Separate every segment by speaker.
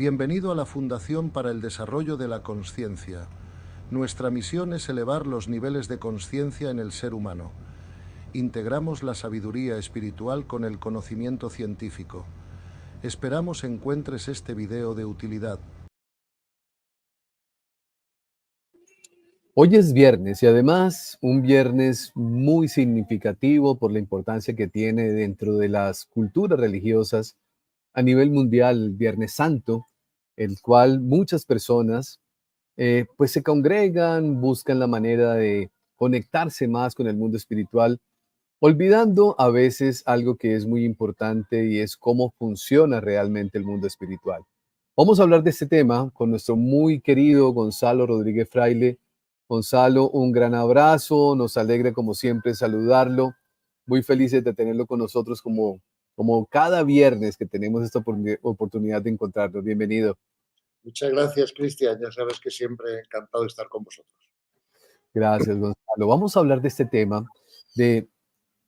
Speaker 1: Bienvenido a la Fundación para el Desarrollo de la Consciencia. Nuestra misión es elevar los niveles de consciencia en el ser humano. Integramos la sabiduría espiritual con el conocimiento científico. Esperamos encuentres este video de utilidad.
Speaker 2: Hoy es viernes y además un viernes muy significativo por la importancia que tiene dentro de las culturas religiosas a nivel mundial, el Viernes Santo, el cual muchas personas pues se congregan, buscan la manera de conectarse más con el mundo espiritual, olvidando a veces algo que es muy importante y es cómo funciona realmente el mundo espiritual. Vamos a hablar de este tema con nuestro muy querido Gonzalo Rodríguez Fraile. Gonzalo, un gran abrazo, nos alegra como siempre saludarlo, muy felices de tenerlo con nosotros como cada viernes que tenemos esta oportunidad de encontrarnos. Bienvenido.
Speaker 3: Muchas gracias, Cristian. Ya sabes que siempre encantado de estar con vosotros.
Speaker 2: Gracias, Gonzalo. Vamos a hablar de este tema de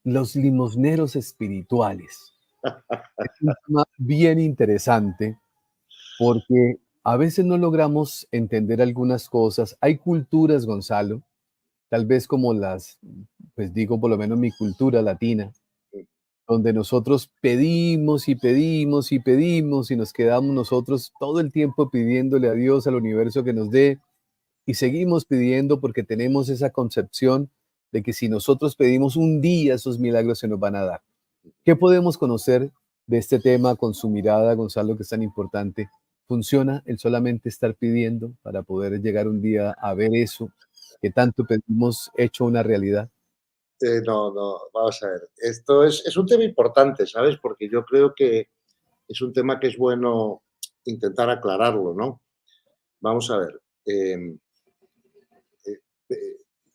Speaker 2: los limosneros espirituales. Es un tema bien interesante porque a veces no logramos entender algunas cosas. Hay culturas, Gonzalo, tal vez como pues digo, por lo menos mi cultura latina, donde nosotros pedimos y pedimos y pedimos y nos quedamos nosotros todo el tiempo pidiéndole a Dios, al universo que nos dé, y seguimos pidiendo porque tenemos esa concepción de que si nosotros pedimos un día, esos milagros se nos van a dar. ¿Qué podemos conocer de este tema con su mirada, Gonzalo, que es tan importante? ¿Funciona el solamente estar pidiendo para poder llegar un día a ver eso que tanto pedimos hecho una realidad?
Speaker 3: No, vamos a ver. Esto es un tema importante, ¿sabes? Porque yo creo que es un tema que es bueno intentar aclararlo, ¿no? Vamos a ver.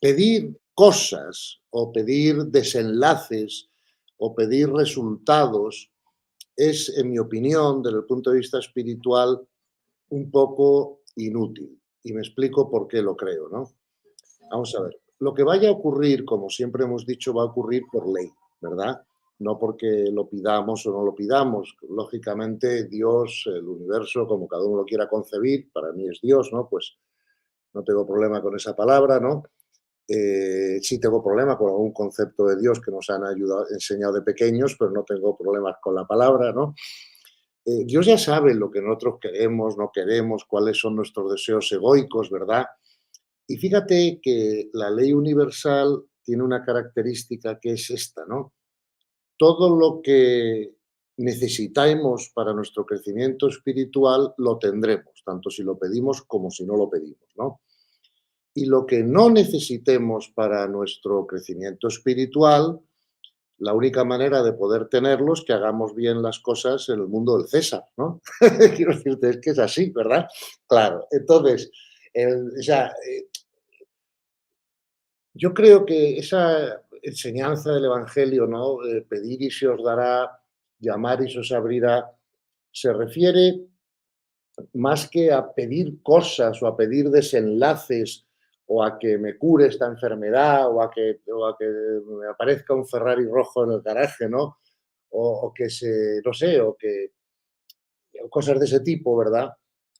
Speaker 3: Pedir cosas o pedir desenlaces o pedir resultados es, en mi opinión, desde el punto de vista espiritual, un poco inútil. Y me explico por qué lo creo, ¿no? Vamos a ver. Lo que vaya a ocurrir, como siempre hemos dicho, va a ocurrir por ley, ¿verdad? No porque lo pidamos o no lo pidamos. Lógicamente, Dios, el universo, como cada uno lo quiera concebir, para mí es Dios, ¿no? Pues no tengo problema con esa palabra, ¿no? Sí tengo problema con algún concepto de Dios que nos han enseñado de pequeños, pero no tengo problemas con la palabra, ¿no? Dios ya sabe lo que nosotros queremos, no queremos, cuáles son nuestros deseos egoicos, ¿verdad? Y fíjate que la ley universal tiene una característica que es esta, ¿no? Todo lo que necesitamos para nuestro crecimiento espiritual lo tendremos, tanto si lo pedimos como si no lo pedimos, ¿no? Y lo que no necesitemos para nuestro crecimiento espiritual, la única manera de poder tenerlo es que hagamos bien las cosas en el mundo del César, ¿no? Quiero decirte, es que es así, ¿verdad? Claro, entonces, o sea, yo creo que esa enseñanza del Evangelio, ¿no? Pedir y se os dará, llamar y se os abrirá, se refiere más que a pedir cosas o a pedir desenlaces o a que me cure esta enfermedad o a que me aparezca un Ferrari rojo en el garaje, ¿no? O que se, no sé, cosas de ese tipo, ¿verdad?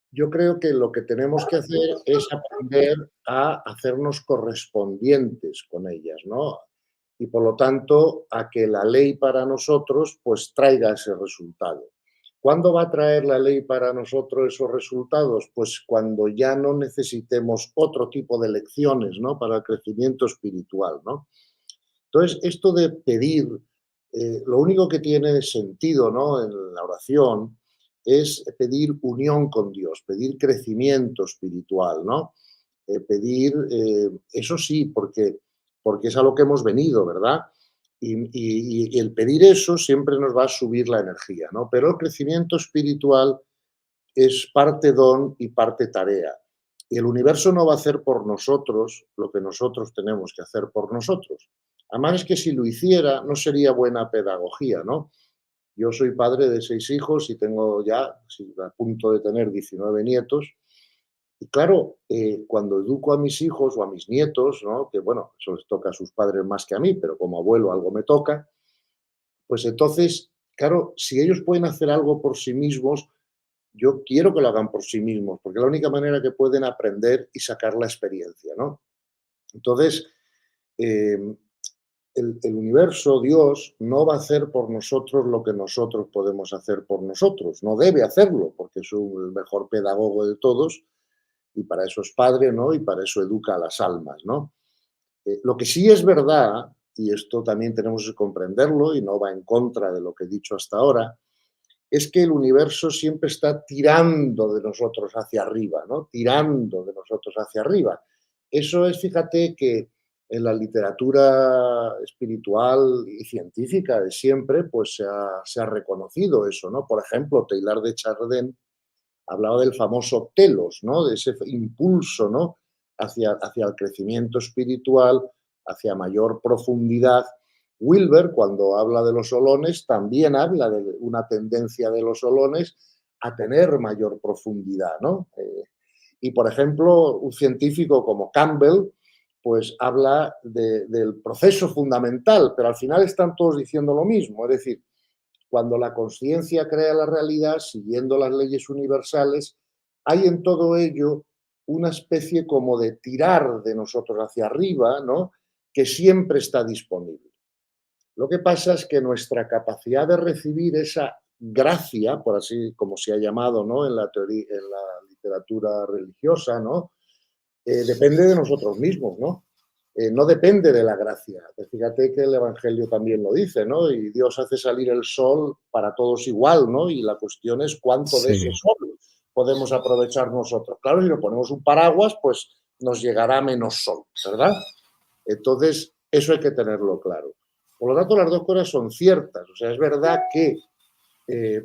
Speaker 3: Yo creo que lo que tenemos que hacer es aprender a hacernos correspondientes con ellas, ¿no? Y por lo tanto, a que la ley para nosotros pues traiga ese resultado. ¿Cuándo va a traer la ley para nosotros esos resultados? Pues cuando ya no necesitemos otro tipo de lecciones, ¿no? Para el crecimiento espiritual, ¿no? Entonces, esto de pedir, lo único que tiene sentido, ¿no? En la oración es pedir unión con Dios, pedir crecimiento espiritual, ¿no? Pedir, eso sí, porque es a lo que hemos venido, ¿verdad? Y el pedir eso siempre nos va a subir la energía, ¿no? Pero el crecimiento espiritual es parte don y parte tarea. Y el universo no va a hacer por nosotros lo que nosotros tenemos que hacer por nosotros. Además es que si lo hiciera no sería buena pedagogía, ¿no? Yo soy padre de 6 hijos y tengo ya, a punto de tener 19 nietos. Y claro, cuando educo a mis hijos o a mis nietos, ¿no? Que bueno, eso les toca a sus padres más que a mí, pero como abuelo algo me toca, pues entonces, claro, si ellos pueden hacer algo por sí mismos, yo quiero que lo hagan por sí mismos, porque es la única manera que pueden aprender y sacar la experiencia, ¿no? Entonces, eh, el universo, Dios, no va a hacer por nosotros lo que nosotros podemos hacer por nosotros. No debe hacerlo, porque es el mejor pedagogo de todos y para eso es padre, ¿no? Y para eso educa a las almas, ¿no? Lo que sí es verdad, y esto también tenemos que comprenderlo y no va en contra de lo que he dicho hasta ahora, es que el universo siempre está tirando de nosotros hacia arriba, ¿no? Tirando de nosotros hacia arriba. Eso es, fíjate, que en la literatura espiritual y científica de siempre, pues se ha reconocido eso, ¿no? Por ejemplo, Teilhard de Chardin hablaba del famoso telos, ¿no? De ese impulso, ¿no? Hacia el crecimiento espiritual, hacia mayor profundidad. Wilber, cuando habla de los holones, también habla de una tendencia de los holones a tener mayor profundidad, ¿no? Y, por ejemplo, un científico como Campbell, pues habla del proceso fundamental, pero al final están todos diciendo lo mismo, es decir, cuando la conciencia crea la realidad, siguiendo las leyes universales, hay en todo ello una especie como de tirar de nosotros hacia arriba, ¿no? Que siempre está disponible. Lo que pasa es que nuestra capacidad de recibir esa gracia, por así como se ha llamado, ¿no? En la teoría, en la literatura religiosa, ¿no? Depende de nosotros mismos, ¿no? No depende de la gracia. Fíjate que el Evangelio también lo dice, ¿no? Y Dios hace salir el sol para todos igual, ¿no? Y la cuestión es cuánto de ese
Speaker 2: Sí.
Speaker 3: sol podemos aprovechar nosotros. Claro, si le ponemos un paraguas, pues nos llegará menos sol, ¿verdad? Entonces, eso hay que tenerlo claro. Por lo tanto, las dos cosas son ciertas. O sea, es verdad que eh,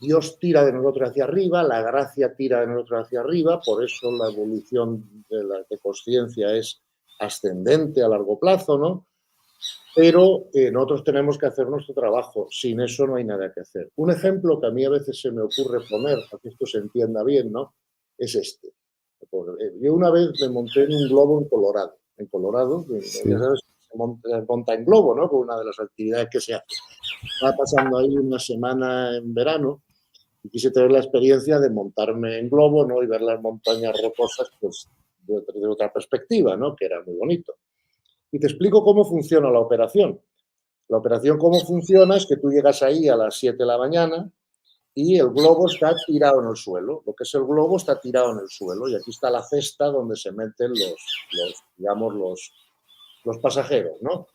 Speaker 3: Dios tira de nosotros hacia arriba, la gracia tira de nosotros hacia arriba, por eso la evolución de conciencia es ascendente a largo plazo, ¿no? Pero nosotros tenemos que hacer nuestro trabajo, sin eso no hay nada que hacer. Un ejemplo que a mí a veces se me ocurre poner, para que esto se entienda bien, ¿no? Es este. Yo una vez me monté en un globo en Colorado,
Speaker 2: Sí.
Speaker 3: ya sabes, se monta en globo, ¿no? Con una de las actividades que se hace. Estaba pasando ahí una semana en verano y quise tener la experiencia de montarme en globo, ¿no? Y ver las montañas rocosas, pues, de otra perspectiva, ¿no? Que era muy bonito. Y te explico cómo funciona la operación. La operación, cómo funciona, es que tú llegas ahí a las 7 de la mañana y el globo está tirado en el suelo. Lo que es el globo está tirado en el suelo y aquí está la cesta donde se meten digamos, los pasajeros, ¿no?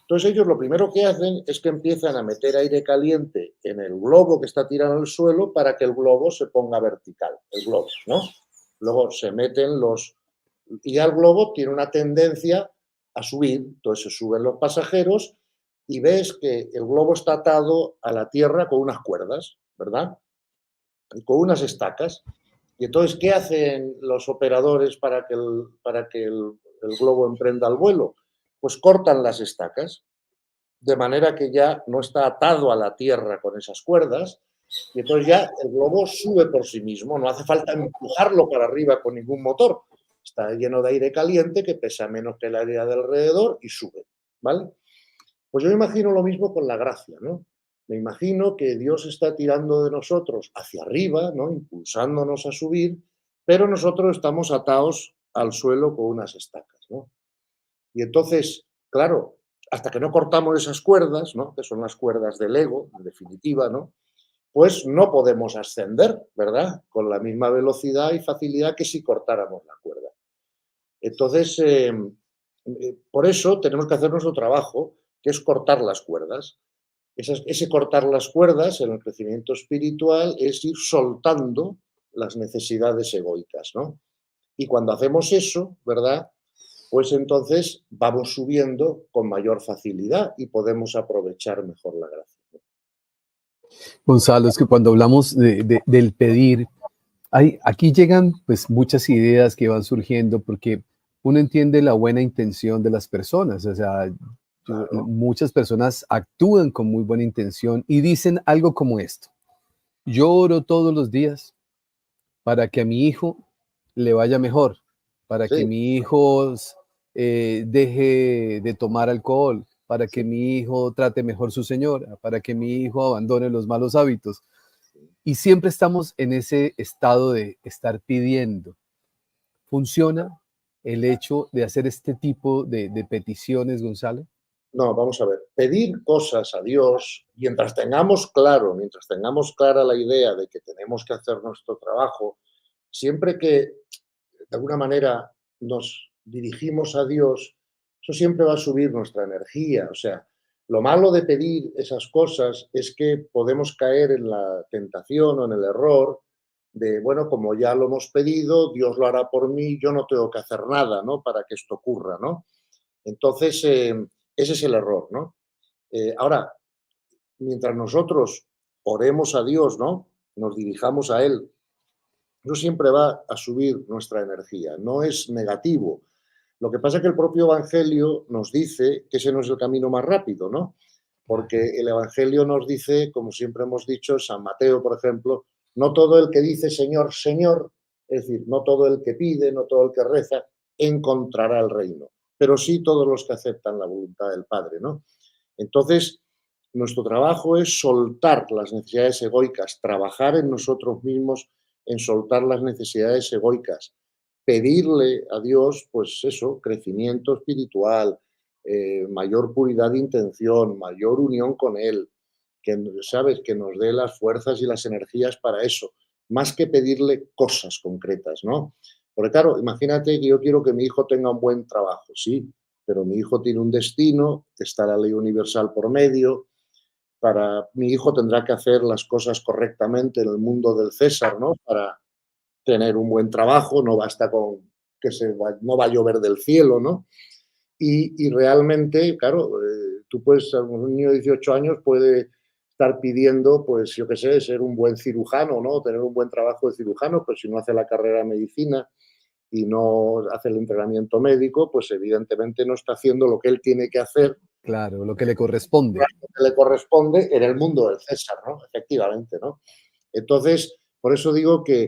Speaker 3: Entonces ellos lo primero que hacen es que empiezan a meter aire caliente en el globo que está tirado en el suelo para que el globo se ponga vertical, el globo, ¿no? Luego se meten y ya el globo tiene una tendencia a subir, entonces se suben los pasajeros y ves que el globo está atado a la tierra con unas cuerdas, ¿verdad? Y con unas estacas. Y entonces, ¿qué hacen los operadores para que el globo emprenda el vuelo? Pues cortan las estacas, de manera que ya no está atado a la tierra con esas cuerdas, y entonces ya el globo sube por sí mismo, no hace falta empujarlo para arriba con ningún motor. Está lleno de aire caliente que pesa menos que el aire de alrededor y sube, ¿vale? Pues yo me imagino lo mismo con la gracia, ¿no? Me imagino que Dios está tirando de nosotros hacia arriba, ¿no? Impulsándonos a subir, pero nosotros estamos atados al suelo con unas estacas, ¿no? Y entonces, claro, hasta que no cortamos esas cuerdas, ¿no? Que son las cuerdas del ego, en definitiva, ¿no? Pues no podemos ascender, ¿verdad? Con la misma velocidad y facilidad que si cortáramos la cuerda. Entonces, por eso tenemos que hacer nuestro trabajo, que es cortar las cuerdas. Ese cortar las cuerdas en el crecimiento espiritual es ir soltando las necesidades egoicas, ¿no? Y cuando hacemos eso, ¿verdad? Pues entonces vamos subiendo con mayor facilidad y podemos aprovechar mejor la gracia.
Speaker 2: Gonzalo, es que cuando hablamos del pedir, aquí llegan pues muchas ideas que van surgiendo porque uno entiende la buena intención de las personas, o sea,
Speaker 3: Claro,
Speaker 2: muchas personas actúan con muy buena intención y dicen algo como esto: yo oro todos los días para que a mi hijo le vaya mejor, para que
Speaker 3: sí,
Speaker 2: mi hijo deje de tomar alcohol, para
Speaker 3: sí,
Speaker 2: que mi hijo trate mejor su señora, para que mi hijo abandone los malos hábitos. y siempre estamos en ese estado de estar pidiendo. ¿Funciona el hecho de hacer este tipo de peticiones, Gonzalo?
Speaker 3: No, vamos a ver, pedir cosas a Dios, mientras tengamos clara la idea de que tenemos que hacer nuestro trabajo, siempre que de alguna manera nos dirigimos a Dios, eso siempre va a subir nuestra energía. O sea, lo malo de pedir esas cosas es que podemos caer en la tentación o en el error de, bueno, como ya lo hemos pedido, Dios lo hará por mí, yo no tengo que hacer nada, ¿no? Para que esto ocurra, ¿no? Entonces, ese es el error, ¿no? Ahora, mientras nosotros oremos a Dios, ¿no? Nos dirijamos a Él, eso siempre va a subir nuestra energía, no es negativo. Lo que pasa es que el propio Evangelio nos dice que ese no es el camino más rápido, ¿no?
Speaker 2: Claro.
Speaker 3: Porque el Evangelio nos dice, como siempre hemos dicho, San Mateo, por ejemplo, no todo el que dice Señor, Señor, es decir, no todo el que pide, no todo el que reza, encontrará el reino, pero sí todos los que aceptan la voluntad del Padre, ¿no? Entonces, nuestro trabajo es soltar las necesidades egoicas, trabajar en nosotros mismos en soltar las necesidades egoicas, pedirle a Dios, pues eso, crecimiento espiritual, mayor puridad de intención, mayor unión con Él, que, ¿sabes? Que nos dé las fuerzas y las energías para eso, más que pedirle cosas concretas, ¿no? Porque claro, imagínate que yo quiero que mi hijo tenga un buen trabajo, sí, pero mi hijo tiene un destino, está la ley universal por medio, para mi hijo tendrá que hacer las cosas correctamente en el mundo del César, ¿no? Para tener un buen trabajo, no basta con que no va a llover del cielo, ¿no? Y realmente, claro, tú puedes, un niño de 18 años puede estar pidiendo, pues yo qué sé, ser un buen cirujano, ¿no? Tener un buen trabajo de cirujano, pero si no hace la carrera de medicina y no hace el entrenamiento médico, pues evidentemente no está haciendo lo que él tiene que hacer,
Speaker 2: Claro, lo que le corresponde.
Speaker 3: lo que le corresponde en el mundo del César, ¿no? Efectivamente, ¿no? Entonces, por eso digo que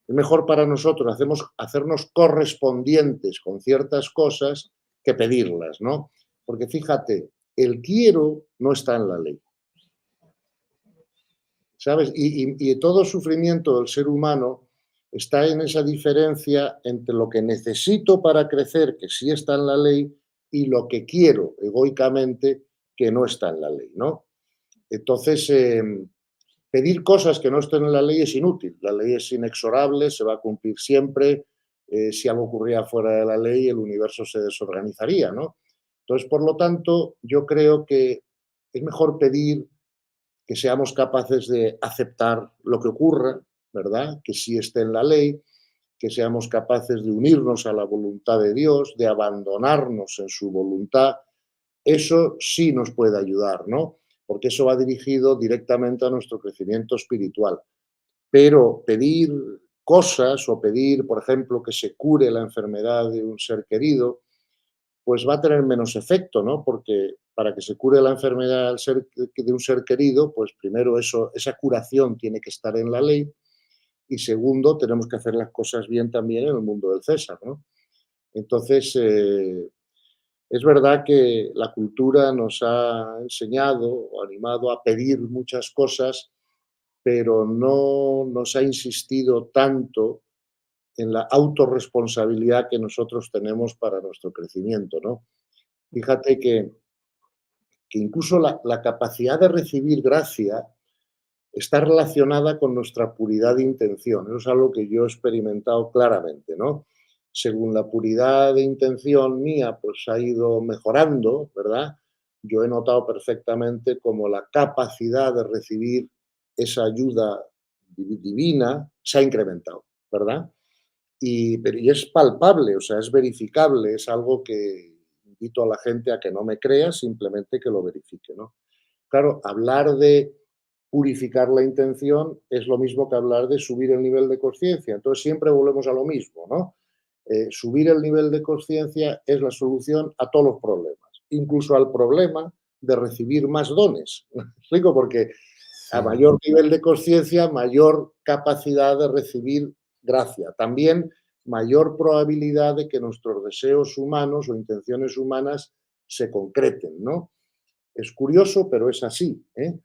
Speaker 3: es mejor para nosotros hacernos correspondientes con ciertas cosas que pedirlas, ¿no? Porque fíjate, el quiero no está en la ley, ¿sabes? Y todo sufrimiento del ser humano está en esa diferencia entre lo que necesito para crecer, que sí está en la ley, y lo que quiero egoicamente, que no está en la ley, ¿no? Entonces, pedir cosas que no estén en la ley es inútil. La ley es inexorable, se va a cumplir siempre. Si algo ocurría fuera de la ley, el universo se desorganizaría, ¿no? Entonces, por lo tanto, yo creo que es mejor pedir que seamos capaces de aceptar lo que ocurra, ¿verdad? Que sí esté en la ley, que seamos capaces de unirnos a la voluntad de Dios, de abandonarnos en su voluntad. Eso sí nos puede ayudar, ¿no? Porque eso va dirigido directamente a nuestro crecimiento espiritual. Pero pedir cosas o pedir, por ejemplo, que se cure la enfermedad de un ser querido, pues va a tener menos efecto, ¿no? Porque para que se cure la enfermedad de un ser querido, pues primero esa curación tiene que estar en la ley y segundo, tenemos que hacer las cosas bien también en el mundo del César, ¿no? Entonces, es verdad que la cultura nos ha enseñado o animado a pedir muchas cosas, pero no nos ha insistido tanto en la autorresponsabilidad que nosotros tenemos para nuestro crecimiento, ¿no? Fíjate que incluso la capacidad de recibir gracia está relacionada con nuestra puridad de intención. Eso es algo que yo he experimentado claramente, ¿no? Según la puridad de intención mía, pues ha ido mejorando, ¿verdad? Yo he notado perfectamente como la capacidad de recibir esa ayuda divina se ha incrementado, ¿verdad? Y es palpable, o sea, es verificable, es algo que invito a la gente a que no me crea, simplemente que lo verifique, ¿no? Claro, hablar de purificar la intención es lo mismo que hablar de subir el nivel de conciencia. Entonces siempre volvemos a lo mismo, ¿no? Subir el nivel de conciencia es la solución a todos los problemas, incluso al problema de recibir más dones. ¿Me explico? Porque a
Speaker 2: Sí.
Speaker 3: mayor nivel de conciencia, mayor capacidad de recibir gracia. También mayor probabilidad de que nuestros deseos humanos o intenciones humanas se concreten, ¿no? Es curioso, pero es así, ¿eh?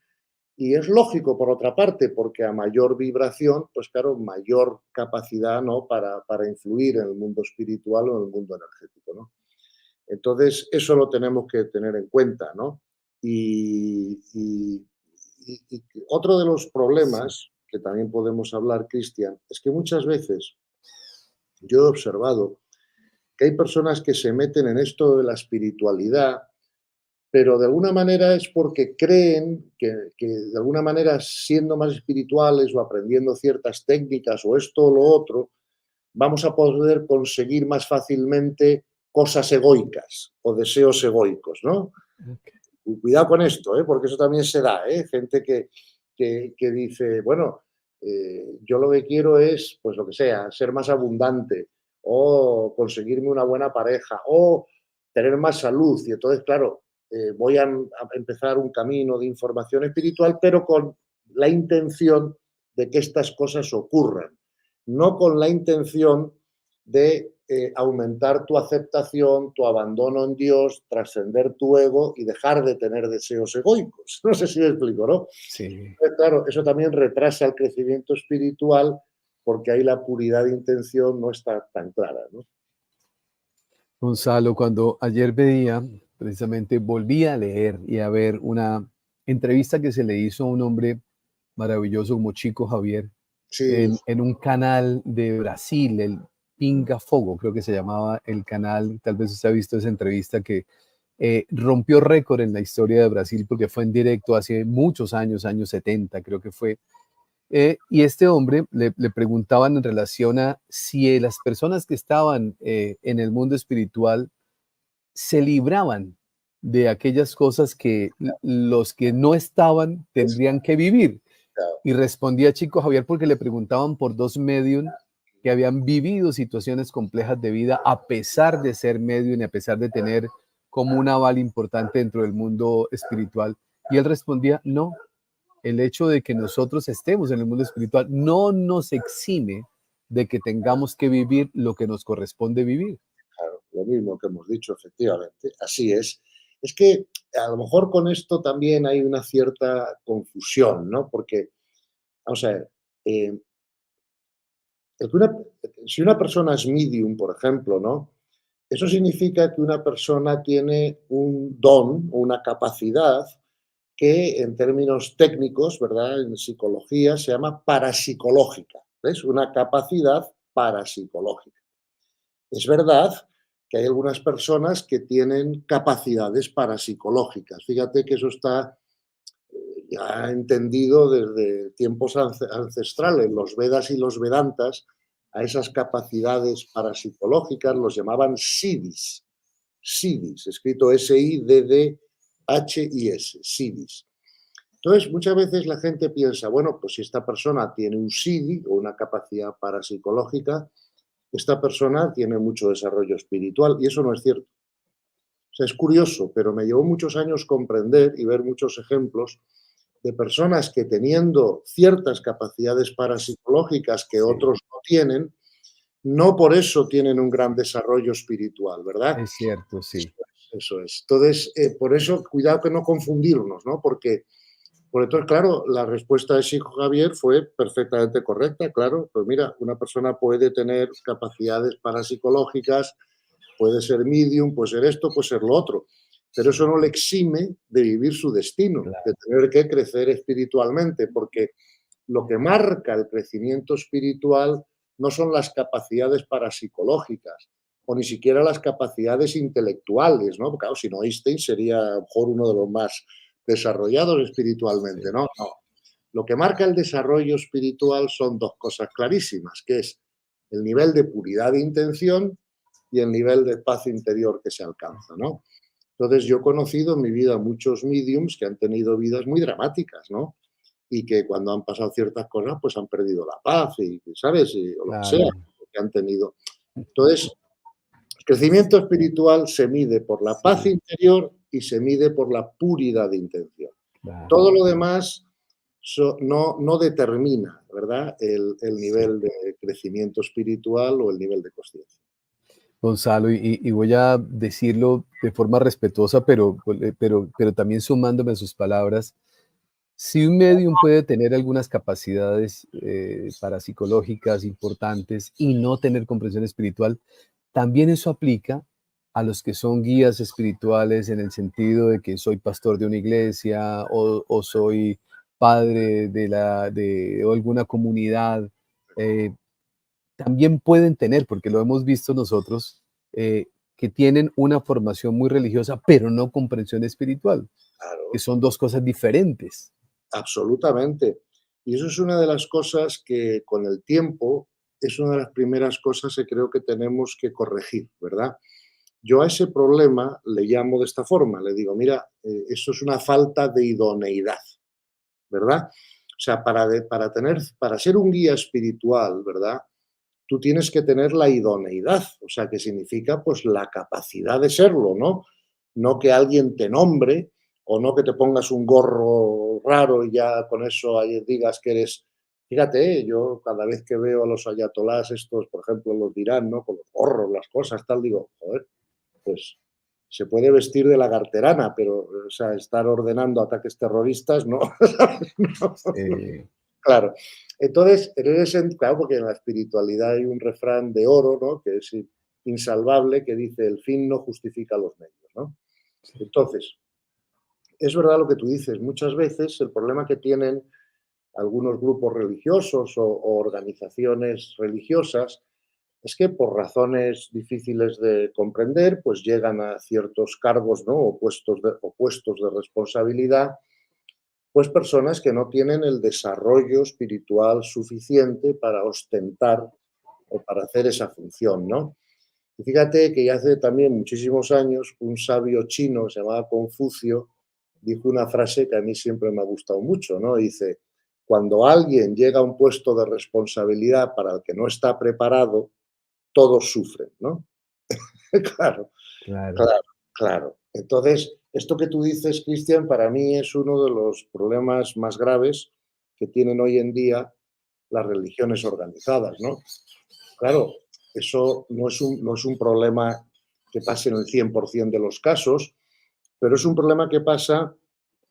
Speaker 3: Y es lógico, por otra parte, porque a mayor vibración, pues claro, mayor capacidad, ¿no?, para influir en el mundo espiritual o en el mundo energético, ¿no? Entonces, eso lo tenemos que tener en cuenta, ¿no? Y, y- y otro de los
Speaker 2: Sí.
Speaker 3: problemas que también podemos hablar, Cristian, es que muchas veces yo he observado que hay personas que se meten en esto de la espiritualidad, pero de alguna manera es porque creen que de alguna manera, siendo más espirituales o aprendiendo ciertas técnicas o esto o lo otro, vamos a poder conseguir más fácilmente cosas egoicas o deseos egoicos, ¿no?
Speaker 2: Ok.
Speaker 3: Cuidado con esto, porque eso también se da, gente que dice, bueno, yo lo que quiero es, pues lo que sea, ser más abundante o conseguirme una buena pareja o tener más salud. Y entonces, claro, voy a empezar un camino de información espiritual, pero con la intención de que estas cosas ocurran, no con la intención de aumentar tu aceptación, tu abandono en Dios, trascender tu ego y dejar de tener deseos egoicos. No sé si me explico, ¿no?
Speaker 2: Sí.
Speaker 3: Claro, eso también retrasa el crecimiento espiritual porque ahí la puridad de intención no está tan clara, ¿no?
Speaker 2: Gonzalo, cuando ayer veía, precisamente volví a leer y a ver una entrevista que se le hizo a un hombre maravilloso como Chico Javier
Speaker 3: Sí,
Speaker 2: en un canal de Brasil, el Pinga Fogo, creo que se llamaba el canal, tal vez usted ha visto esa entrevista que rompió récord en la historia de Brasil porque fue en directo hace muchos años, años 70 creo que fue, y este hombre le preguntaban en relación a si las personas que estaban en el mundo espiritual se libraban de aquellas cosas que los que no estaban
Speaker 3: es
Speaker 2: tendrían que vivir.
Speaker 3: claro.
Speaker 2: Y respondía Chico Javier porque le preguntaban por dos medium que habían vivido situaciones complejas de vida a pesar de ser medium y a pesar de tener como un aval importante dentro del mundo espiritual. Y él respondía, no, el hecho de que nosotros estemos en el mundo espiritual no nos exime de que tengamos que vivir lo que nos corresponde vivir.
Speaker 3: Claro, lo mismo que hemos dicho, efectivamente, así es. Es que a lo mejor con esto también hay una cierta confusión, ¿no? Porque, vamos a ver, eh, el que si una persona es medium, por ejemplo, ¿no? Eso significa que una persona tiene un don o una capacidad que en términos técnicos, ¿verdad? En psicología se llama parapsicológica. ¿Ves? Una capacidad parapsicológica. Es verdad que hay algunas personas que tienen capacidades parapsicológicas. Fíjate que eso está ya entendido desde tiempos ancestrales. Los Vedas y los Vedantas a esas capacidades parapsicológicas los llamaban siddhis. Siddhis, escrito Siddhis, siddhis. Entonces, muchas veces la gente piensa, bueno, pues si esta persona tiene un siddhi o una capacidad parapsicológica, esta persona tiene mucho desarrollo espiritual y eso no es cierto. O sea, es curioso, pero me llevó muchos años comprender y ver muchos ejemplos de personas que teniendo ciertas capacidades parapsicológicas que
Speaker 2: Sí,
Speaker 3: otros no tienen, no por eso tienen un gran desarrollo espiritual, ¿verdad?
Speaker 2: es cierto,
Speaker 3: Eso
Speaker 2: sí.
Speaker 3: es. Eso es. Entonces, por eso, cuidado que no confundirnos, ¿no? Porque, por entonces, claro, la respuesta de Chico Javier fue perfectamente correcta, claro. Pues mira, una persona puede tener capacidades parapsicológicas, puede ser medium, puede ser esto, puede ser lo otro, pero eso no le exime de vivir su destino, de
Speaker 2: Claro,
Speaker 3: tener que crecer espiritualmente, porque lo que marca el crecimiento espiritual no son las capacidades parapsicológicas o ni siquiera las capacidades intelectuales, ¿no? Porque, claro, si no, Einstein sería a lo mejor uno de los más desarrollados espiritualmente,
Speaker 2: sí.
Speaker 3: ¿no? No. Lo que marca el desarrollo espiritual son dos cosas clarísimas, que es el nivel de puridad de intención y el nivel de paz interior que se alcanza, ¿no? Entonces, yo he conocido en mi vida muchos mediums que han tenido vidas muy dramáticas, ¿no? Y que cuando han pasado ciertas cosas, pues han perdido la paz y, ¿sabes? O lo que sea
Speaker 2: Claro.
Speaker 3: que han tenido. Entonces, el crecimiento espiritual se mide por la paz
Speaker 2: Sí,
Speaker 3: interior y se mide por la puridad de intención.
Speaker 2: claro,
Speaker 3: Todo lo demás no determina, ¿verdad?, el
Speaker 2: sí.
Speaker 3: nivel de crecimiento espiritual o el nivel de conciencia.
Speaker 2: Gonzalo, y voy a decirlo de forma respetuosa, pero también sumándome a sus palabras. Si un medium puede tener algunas capacidades parapsicológicas importantes y no tener comprensión espiritual, también eso aplica a los que son guías espirituales en el sentido de que soy pastor de una iglesia o soy padre de alguna comunidad. eh, También pueden tener, porque lo hemos visto nosotros, que tienen una formación muy religiosa, pero no comprensión espiritual, que
Speaker 3: Claro,
Speaker 2: son dos cosas diferentes.
Speaker 3: absolutamente. Y eso es una de las cosas que con el tiempo es una de las primeras cosas que creo que tenemos que corregir, ¿verdad? Yo a ese problema le llamo de esta forma, le digo, mira, eso es una falta de idoneidad, ¿verdad? O sea, para ser un guía espiritual, ¿verdad? Tú tienes que tener la idoneidad, o sea, que significa pues la capacidad de serlo, ¿no? No que alguien te nombre o no que te pongas un gorro raro y ya con eso ahí digas que eres. Fíjate, yo cada vez que veo a los ayatolás estos, por ejemplo, los de Irán, ¿no? Con los gorros, las cosas, tal, digo, joder, pues se puede vestir de lagarterana, pero, o sea, estar ordenando ataques terroristas, no. No.
Speaker 2: Eh,
Speaker 3: Claro. Entonces, claro, porque en la espiritualidad hay un refrán de oro, ¿no? Que es insalvable, que dice, el fin no justifica los medios, ¿no? Entonces, es verdad lo que tú dices, muchas veces el problema que tienen algunos grupos religiosos o organizaciones religiosas es que por razones difíciles de comprender, pues llegan a ciertos cargos, ¿no? O puestos de responsabilidad, pues personas que no tienen el desarrollo espiritual suficiente para ostentar o para hacer esa función, ¿no? Y fíjate que ya hace también muchísimos años un sabio chino, se llamaba Confucio, dijo una frase que a mí siempre me ha gustado mucho, ¿no? Dice, cuando alguien llega a un puesto de responsabilidad para el que no está preparado, todos sufren, ¿no? Claro,
Speaker 2: claro.
Speaker 3: claro, claro. Entonces, esto que tú dices, Cristian, para mí es uno de los problemas más graves que tienen hoy en día las religiones organizadas, ¿no? Claro, eso no es un problema que pase en el 100% de los casos, pero es un problema que pasa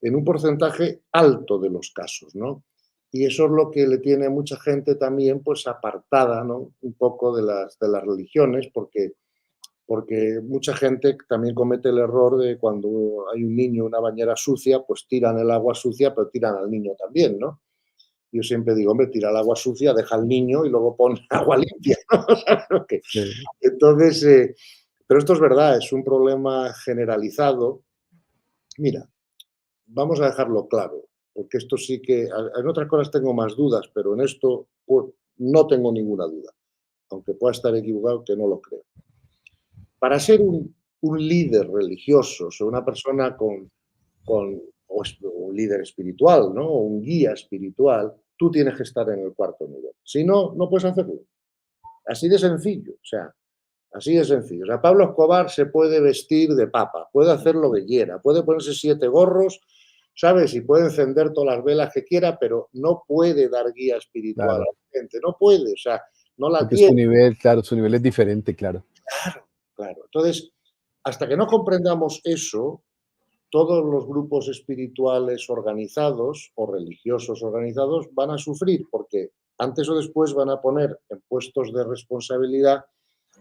Speaker 3: en un porcentaje alto de los casos, ¿no? Y eso es lo que le tiene a mucha gente también, pues, apartada, ¿no? Un poco de las religiones, porque mucha gente también comete el error de cuando hay un niño en una bañera sucia, pues tiran el agua sucia, pero tiran al niño también, ¿no? Yo siempre digo, hombre, tira el agua sucia, deja al niño y luego pon agua limpia, ¿no? ¿Sabes lo que?
Speaker 2: Sí.
Speaker 3: Entonces, pero esto es verdad, es un problema generalizado. Mira, vamos a dejarlo claro, porque esto sí que, en otras cosas tengo más dudas, pero en esto pues, no tengo ninguna duda, aunque pueda estar equivocado, que no lo creo. Para ser un líder religioso, o sea, una persona o un líder espiritual, ¿no? O un guía espiritual, tú tienes que estar en el cuarto nivel. Si no, no puedes hacerlo. Así de sencillo, o sea, así de sencillo. O sea, Pablo Escobar se puede vestir de papa, puede hacer lo que quiera, puede ponerse 7 gorros, ¿sabes? Y puede encender todas las velas que quiera, pero no puede dar guía espiritual a
Speaker 2: Claro,
Speaker 3: la gente, no puede, o sea, no la
Speaker 2: porque su
Speaker 3: tiene.
Speaker 2: nivel, claro, su nivel es diferente, claro.
Speaker 3: Claro, claro. Entonces, hasta que no comprendamos eso, todos los grupos espirituales organizados o religiosos organizados van a sufrir porque antes o después van a poner en puestos de responsabilidad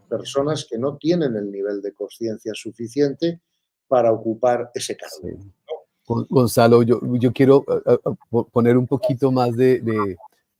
Speaker 3: personas que no tienen el nivel de conciencia suficiente para ocupar ese
Speaker 2: Sí.
Speaker 3: cargo.
Speaker 2: Gonzalo, yo quiero poner un poquito más de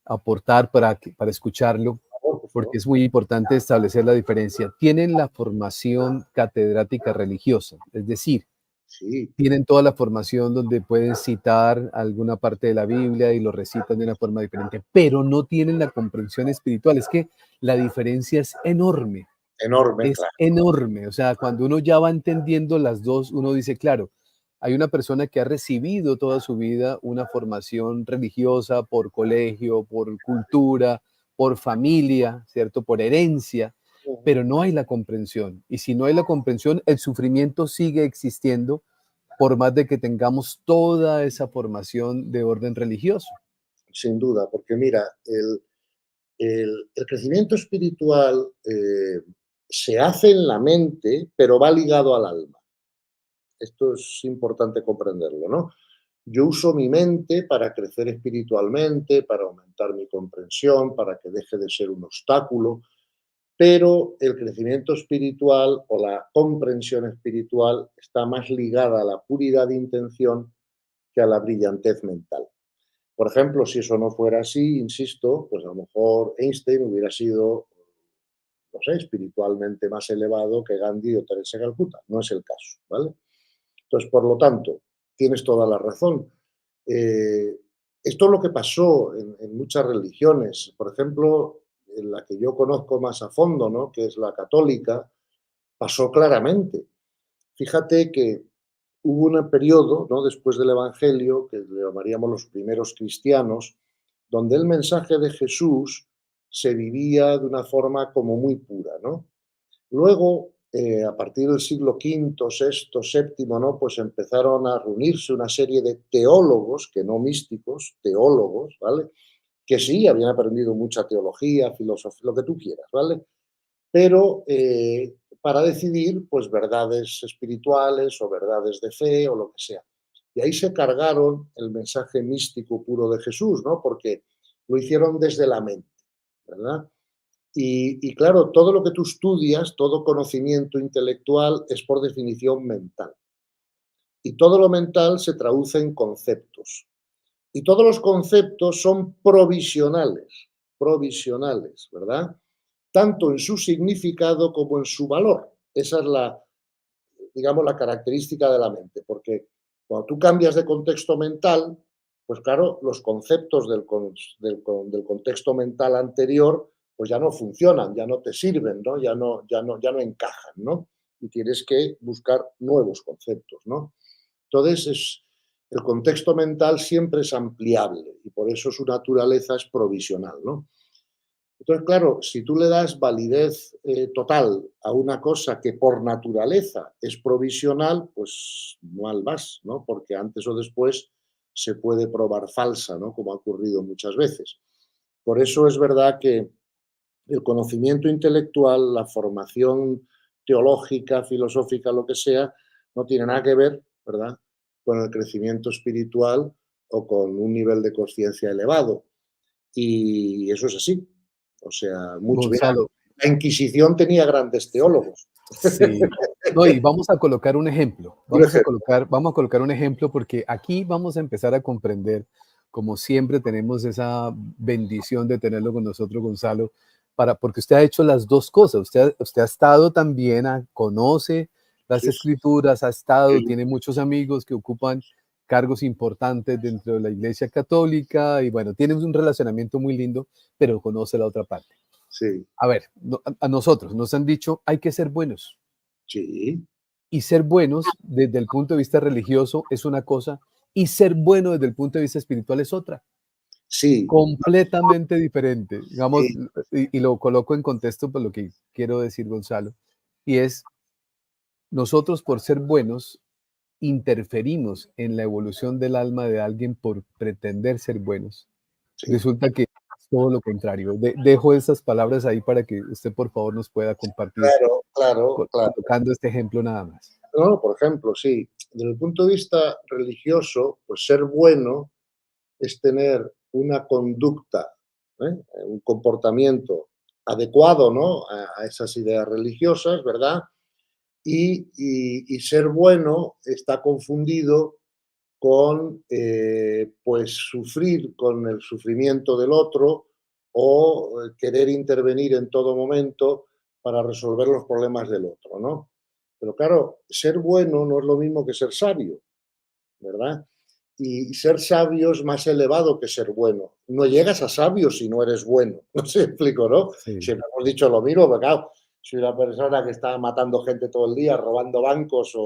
Speaker 2: aportar para escucharlo,
Speaker 3: Por favor.
Speaker 2: porque es muy importante establecer la diferencia. Tienen la formación catedrática religiosa, es decir,
Speaker 3: Sí,
Speaker 2: tienen toda la formación donde pueden citar alguna parte de la Biblia y lo recitan de una forma diferente, pero no tienen la comprensión espiritual. Es que la diferencia es enorme,
Speaker 3: enorme,
Speaker 2: es
Speaker 3: claro.
Speaker 2: enorme. O sea, cuando uno ya va entendiendo las dos, uno dice, claro, hay una persona que ha recibido toda su vida una formación religiosa por colegio, por cultura, por familia, ¿cierto? Por herencia,
Speaker 3: Ujú.
Speaker 2: pero no hay la comprensión. Y si no hay la comprensión, el sufrimiento sigue existiendo por más de que tengamos toda esa formación de orden religioso.
Speaker 3: Sin duda, porque mira, el crecimiento espiritual se hace en la mente, pero va ligado al alma. Esto es importante comprenderlo, ¿no? Yo uso mi mente para crecer espiritualmente, para aumentar mi comprensión, para que deje de ser un obstáculo, pero el crecimiento espiritual o la comprensión espiritual está más ligada a la puridad de intención que a la brillantez mental. Por ejemplo, si eso no fuera así, insisto, pues a lo mejor Einstein hubiera sido, no sé, espiritualmente más elevado que Gandhi o Teresa de Calcuta. No es el caso, ¿vale? Entonces, por lo tanto, tienes toda la razón. Eh, Esto es lo que pasó en muchas religiones. Por ejemplo, en la que yo conozco más a fondo, ¿no?, que es la católica, pasó claramente. Fíjate que hubo un periodo, ¿no?, después del Evangelio, que le llamaríamos los primeros cristianos, donde el mensaje de Jesús se vivía de una forma como muy pura, ¿no? Luego, a partir del siglo V, VI, VII, ¿no?, pues empezaron a reunirse una serie de teólogos, que no místicos, teólogos, ¿vale?, que sí habían aprendido mucha teología, filosofía, lo que tú quieras, ¿vale?, pero para decidir, pues, verdades espirituales o verdades de fe o lo que sea. Y ahí se cargaron el mensaje místico puro de Jesús, ¿no?, porque lo hicieron desde la mente, ¿verdad? Y claro, todo lo que tú estudias, todo conocimiento intelectual es por definición mental. Y todo lo mental se traduce en conceptos. Y todos los conceptos son provisionales, ¿verdad? Tanto en su significado como en su valor. Esa es la, digamos, la característica de la mente, porque cuando tú cambias de contexto mental, pues claro, los conceptos del contexto mental anterior, pues ya no funcionan, ya no te sirven, ¿no? Ya no encajan, ¿no? Y tienes que buscar nuevos conceptos, ¿no? Entonces, el contexto mental siempre es ampliable y por eso su naturaleza es provisional, ¿no? Entonces, claro, si tú le das validez total a una cosa que por naturaleza es provisional, pues mal vas, ¿no? Porque antes o después se puede probar falsa, ¿no?, como ha ocurrido muchas veces. Por eso es verdad que el conocimiento intelectual, la formación teológica, filosófica, lo que sea, no tiene nada que ver, ¿verdad?, con el crecimiento espiritual o con un nivel de conciencia elevado. Y eso es así. O sea, mucho. Mira,
Speaker 2: Gonzalo,
Speaker 3: la Inquisición tenía grandes teólogos.
Speaker 2: sí. No, y vamos a colocar un ejemplo.
Speaker 3: Un ejemplo.
Speaker 2: Vamos a colocar un ejemplo porque aquí vamos a empezar a comprender, como siempre tenemos esa bendición de tenerlo con nosotros, Gonzalo, porque usted ha hecho las dos cosas. Usted ha estado también, conoce las
Speaker 3: Sí,
Speaker 2: escrituras, ha estado,
Speaker 3: sí,
Speaker 2: tiene muchos amigos que ocupan cargos importantes dentro de la Iglesia Católica y bueno, tiene un relacionamiento muy lindo, pero conoce la otra parte.
Speaker 3: sí,
Speaker 2: A ver, a nosotros nos han dicho hay que ser buenos.
Speaker 3: sí,
Speaker 2: Y ser buenos desde el punto de vista religioso es una cosa, y ser bueno desde el punto de vista espiritual es otra,
Speaker 3: sí,
Speaker 2: completamente diferente. Digamos,
Speaker 3: sí,
Speaker 2: y lo coloco en contexto por lo que quiero decir, Gonzalo, y es, nosotros por ser buenos, interferimos en la evolución del alma de alguien por pretender ser buenos.
Speaker 3: sí.
Speaker 2: Resulta que es todo lo contrario. Dejo esas palabras ahí para que usted, por favor, nos pueda compartir,
Speaker 3: Claro, claro, claro.
Speaker 2: colocando este ejemplo nada más.
Speaker 3: No, por ejemplo, sí. Desde el punto de vista religioso, pues ser bueno es tener una conducta, un comportamiento adecuado, ¿no?, a esas ideas religiosas, ¿verdad? Y ser bueno está confundido con, pues, sufrir con el sufrimiento del otro o querer intervenir en todo momento para resolver los problemas del otro, ¿no? Pero claro, ser bueno no es lo mismo que ser sabio, ¿verdad? Y ser sabio es más elevado que ser bueno. No llegas a sabio si no eres bueno. No sé si me explico, ¿no?
Speaker 2: Sí.
Speaker 3: Siempre hemos dicho lo mismo, pero claro, si una persona que está matando gente todo el día, robando bancos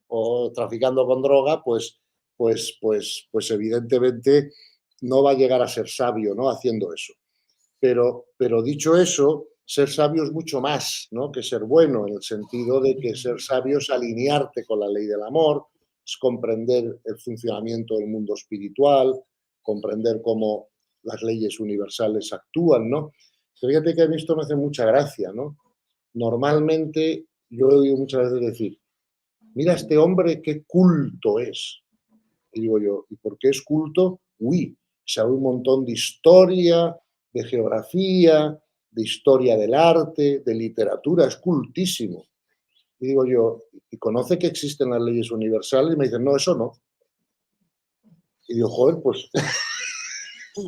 Speaker 3: o traficando con droga, pues evidentemente no va a llegar a ser sabio, ¿no?, haciendo eso. Pero dicho eso, ser sabio es mucho más, ¿no?, que ser bueno, en el sentido de que ser sabio es alinearte con la ley del amor, es comprender el funcionamiento del mundo espiritual, comprender cómo las leyes universales actúan, ¿no? Pero fíjate que a mí esto me hace mucha gracia, ¿no? Normalmente yo he oído muchas veces decir, mira este hombre qué culto es. Y digo yo, ¿y por qué es culto? Uy, sabe un montón de historia, de geografía, de historia del arte, de literatura, es cultísimo. Y digo yo, ¿y conoce que existen las leyes universales? Y me dicen, no, eso no. Y digo, joder, pues